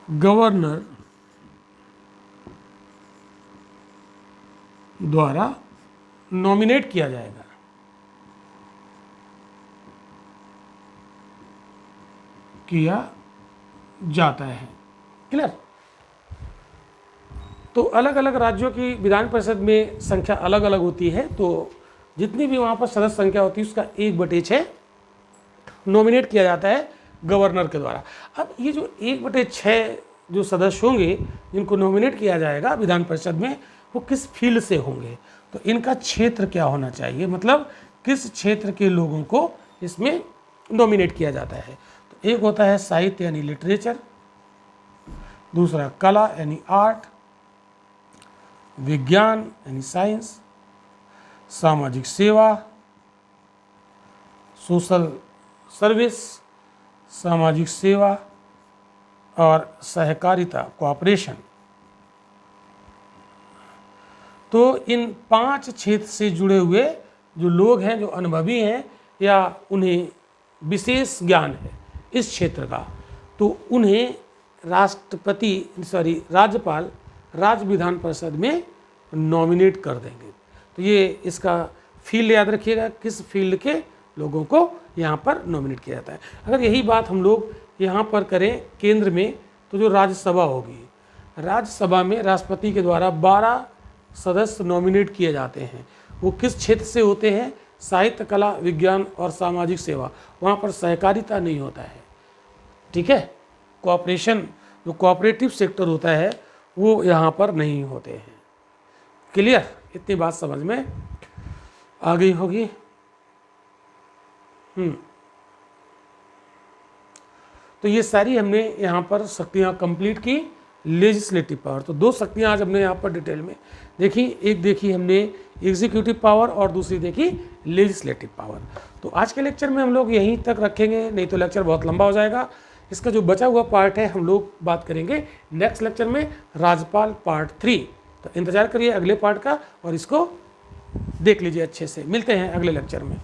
गवर्नर द्वारा नॉमिनेट किया जाएगा। किया जाता है। क्लियर? तो अलग अलग राज्यों की विधान परिषद में संख्या अलग अलग होती है, तो जितनी भी वहाँ पर सदस्य संख्या होती है उसका 1/6 नॉमिनेट किया जाता है गवर्नर के द्वारा। अब ये जो 1/6 जो सदस्य होंगे जिनको नॉमिनेट किया जाएगा विधान परिषद में, वो किस फील्ड से होंगे, तो इनका क्षेत्र क्या होना चाहिए, मतलब किस क्षेत्र के लोगों को इसमें नॉमिनेट किया जाता है। तो एक होता है साहित्य यानी लिटरेचर, दूसरा कला यानी आर्ट, विज्ञान यानी साइंस, सामाजिक सेवा सोशल सर्विस, सामाजिक सेवा और सहकारिता कोऑपरेशन। तो इन 5 क्षेत्र से जुड़े हुए जो लोग हैं, जो अनुभवी हैं या उन्हें विशेष ज्ञान है इस क्षेत्र का, तो उन्हें राज्यपाल राज्य विधान परिषद में नॉमिनेट कर देंगे। तो ये इसका फील्ड याद रखिएगा, किस फील्ड के लोगों को यहाँ पर नॉमिनेट किया जाता है। अगर यही बात हम लोग यहाँ पर करें केंद्र में, तो जो राज्यसभा होगी, राज्यसभा में राष्ट्रपति के द्वारा 12 सदस्य नॉमिनेट किए जाते हैं। वो किस क्षेत्र से होते हैं, साहित्य, कला, विज्ञान और सामाजिक सेवा। वहाँ पर सहकारिता नहीं होता है, ठीक है, कोऑपरेशन जो कोऑपरेटिव सेक्टर होता है वो यहाँ पर नहीं होते हैं। क्लियर? इतनी बात समझ में आ गई होगी। तो ये सारी हमने यहाँ पर शक्तियाँ कंप्लीट की। लेजिस्लेटिव पावर, तो 2 शक्तियाँ आज हमने यहाँ पर डिटेल में देखी। एक देखी हमने एग्जीक्यूटिव पावर और दूसरी देखी लेजिस्लेटिव पावर। तो आज के लेक्चर में हम लोग यहीं तक रखेंगे, नहीं तो लेक्चर बहुत लंबा हो जाएगा। इसका जो बचा हुआ पार्ट है हम लोग बात करेंगे नेक्स्ट लेक्चर में, राज्यपाल पार्ट 3। तो इंतजार करिए अगले पार्ट का और इसको देख लीजिए अच्छे से। मिलते हैं अगले लेक्चर में।